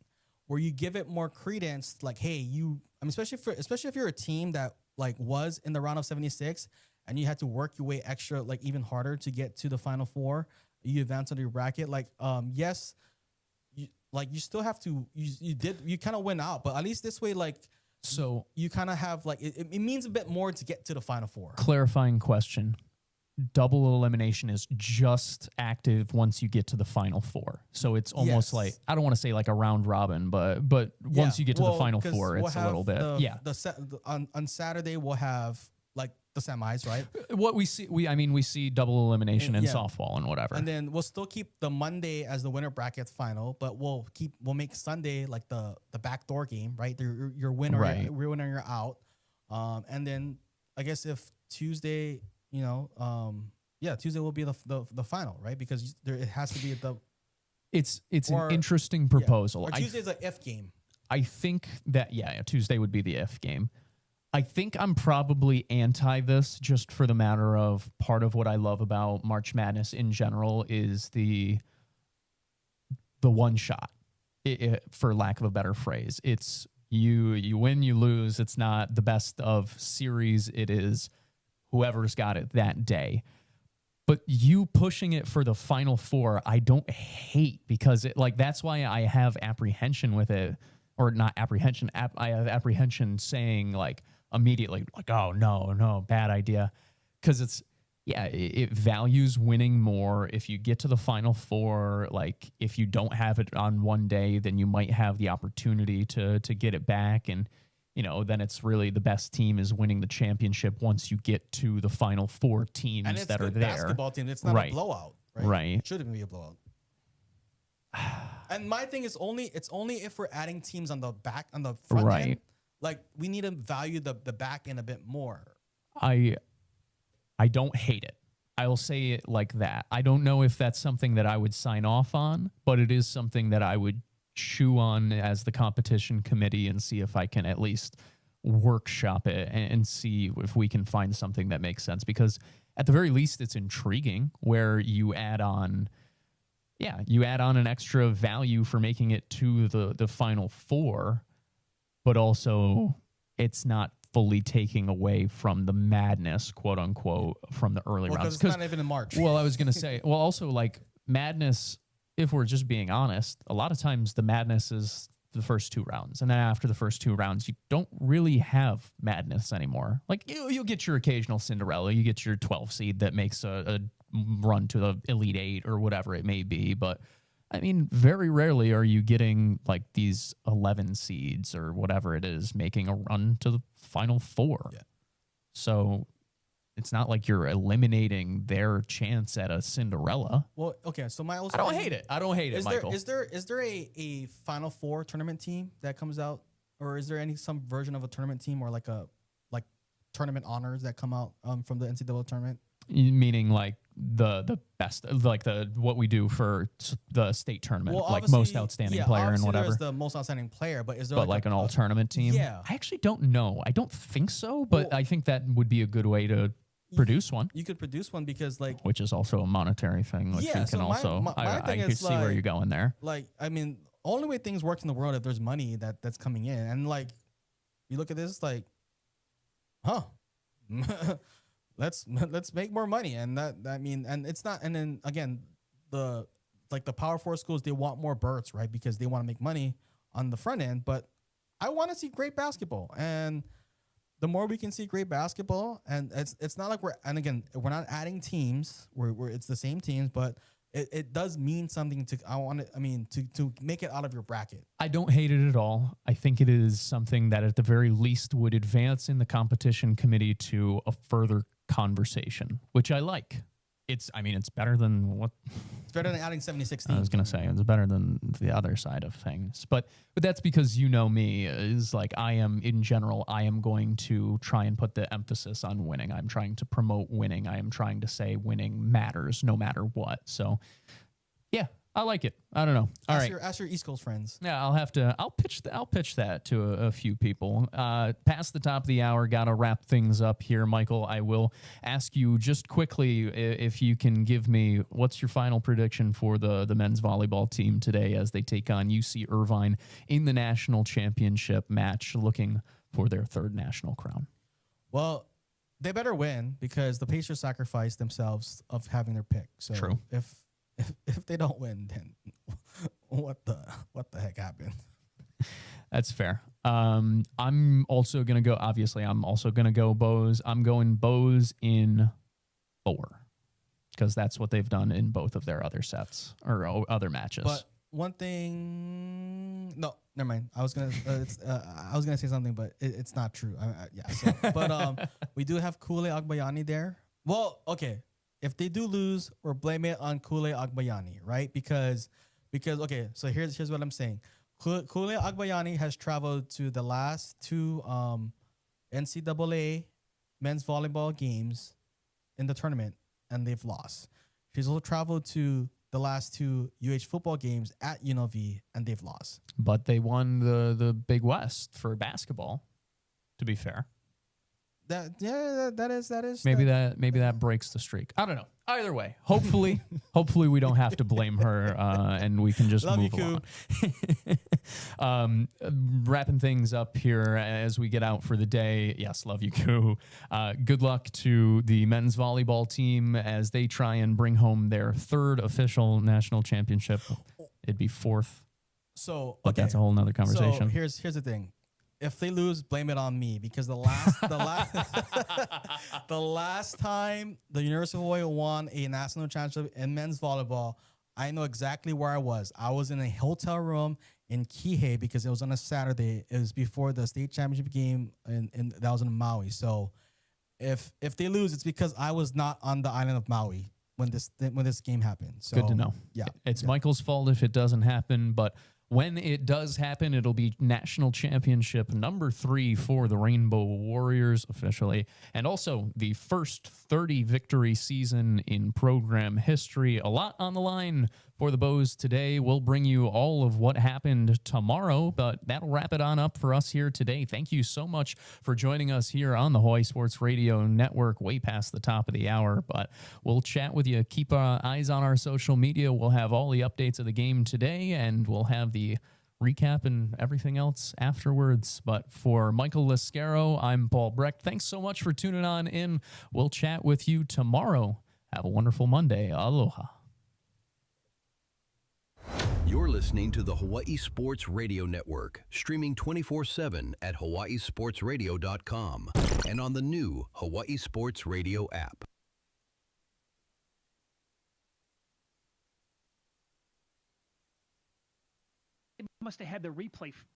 where you give it more credence? Like, hey, especially if you're a team that like was in the round of 76 and you had to work your way extra, like even harder to get to the Final Four. You advance on your bracket. Like, yes. You still have to, you kind of went out, but at least this way, like, so you kind of have like, it means a bit more to get to the Final Four. Clarifying question. Double elimination is just active once you get to the Final Four. So it's almost like, I don't want to say like a round robin, but once you get to the Final Four, it's a little bit. On Saturday, we'll have like the semis, right? What we see double elimination in softball and whatever. And then we'll still keep the Monday as the winner bracket final, but we'll make Sunday like the backdoor game, right? Your winner, right. Your winner, you're out. And then I guess if Tuesday, Tuesday will be the final, right? Because it has to be it's an interesting proposal. Or Tuesday's an if game. I think that Tuesday would be the if game. I think I'm probably anti this, just for the matter of part of what I love about March Madness in general is the one shot, for lack of a better phrase. It's you win, you lose. It's not the best of series. It is whoever's got it that day. But you pushing it for the Final Four, I don't hate, because that's why I have apprehension with it, or not apprehension. I have apprehension saying like, immediately like, oh no, bad idea, because it values winning more. If you get to the Final Four, like if you don't have it on one day, then you might have the opportunity to get it back, and then it's really the best team is winning the championship once you get to the Final Four teams and it's that are there. Basketball team, it's not a blowout, right? It shouldn't be a blowout. And my thing is it's only if we're adding teams on the front end. Like, we need to value the back end a bit more. I don't hate it. I will say it like that. I don't know if that's something that I would sign off on, but it is something that I would chew on as the competition committee and see if I can at least workshop it and see if we can find something that makes sense. Because at the very least, it's intriguing where you add on an extra value for making it to the Final Four. But also, it's not fully taking away from the madness, quote unquote, from the early rounds. Because it's not even in March. Well, I was going to say, also like madness, if we're just being honest, a lot of times the madness is the first two rounds. And then after the first two rounds, you don't really have madness anymore. Like you'll get your occasional Cinderella, you get your 12 seed that makes a run to the Elite Eight or whatever it may be. But I mean, very rarely are you getting like these 11 seeds or whatever it is making a run to the Final Four. Yeah. So it's not like you're eliminating their chance at a Cinderella. Well, okay. So I don't hate it. I don't hate it, Michael. Is there a Final Four tournament team that comes out, or is there some version of a tournament team or like tournament honors that come out from the NCAA tournament? Meaning like the best, like what we do for the state tournament, like most outstanding player and whatever. There's the most outstanding player, but is there like an all tournament team? Yeah, I actually don't know. I don't think so, but I think that would be a good way to produce one. You could produce one because which is also a monetary thing. Which I can see where you're going there. Like, I mean, only way things work in the world if there's money that's coming in, and like you look at this like, let's make more money, and and it's not. And then again, the Power 4 schools, they want more berths, right? Because they want to make money on the front end. But I want to see great basketball, and the more we can see great basketball, and it's not like we're not adding teams. We're it's the same teams, but it does mean something to make it out of your bracket. I don't hate it at all. I think it is something that at the very least would advance in the competition committee to a further conversation, which I like. It's better than what... It's better than adding 76 teams. I was going to say, it's better than the other side of things. But that's because you know me, is like I am going to try and put the emphasis on winning. I'm trying to promote winning. I am trying to say winning matters no matter what. So, yeah, I like it. I don't know. All right. Ask your East Coast friends. Yeah, I'll pitch that to a few people. Past the top of the hour, got to wrap things up here. Michael, I will ask you just quickly if you can give me what's your final prediction for the men's volleyball team today as they take on UC Irvine in the national championship match, looking for their third national crown. Well, they better win because the Pacers sacrificed themselves of having their pick. So True. If they don't win, then what the heck happened? That's fair. I'm also gonna go. Obviously, I'm also gonna go Bows. I'm going Bows in 4 because that's what they've done in both of their other sets or other matches. But one thing, no, never mind. I was gonna say something, but it's not true. But we do have Ku'ulei Agbayani there. Well, okay. If they do lose, we're blaming it on Ku'ulei Agbayani, right? Because okay, so here's what I'm saying. Ku'ulei Agbayani has traveled to the last 2 NCAA men's volleyball games in the tournament, and they've lost. She's also traveled to the last 2 UH football games at UNLV, and they've lost. But they won the Big West for basketball, to be fair. That is maybe that breaks the streak. I don't know. Either way, hopefully we don't have to blame her and we can just move along. Wrapping things up here as we get out for the day. Yes, love you, Ku. Good luck to the men's volleyball team as they try and bring home their 3rd official national championship. It'd be 4th. So, but that's a whole nother conversation. So here's the thing. If they lose, blame it on me because the last time the University of Hawai'i won a national championship in men's volleyball, I know exactly where I was. I was in a hotel room in Kihei because it was on a Saturday. It was before the state championship game, and that was in Maui. So if they lose, it's because I was not on the island of Maui when this game happened. So good to know. Yeah, it's Michael's fault if it doesn't happen, but when it does happen, it'll be national championship number 3 for the Rainbow Warriors officially, and also the first 30 victory season in program history. A lot on the line for the Bows today. We'll bring you all of what happened tomorrow, but that'll wrap it on up for us here today. Thank you so much for joining us here on the Hawaii Sports Radio Network, way past the top of the hour, but we'll chat with you. Keep eyes on our social media. We'll have all the updates of the game today, and we'll have the recap and everything else afterwards. But for Michael Lascaro, I'm Paul Brecht. Thanks so much for tuning on in. We'll chat with you tomorrow. Have a wonderful Monday. Aloha. You're listening to the Hawaii Sports Radio Network, streaming 24/7 at hawaiisportsradio.com and on the new Hawaii Sports Radio app. Must have had the replay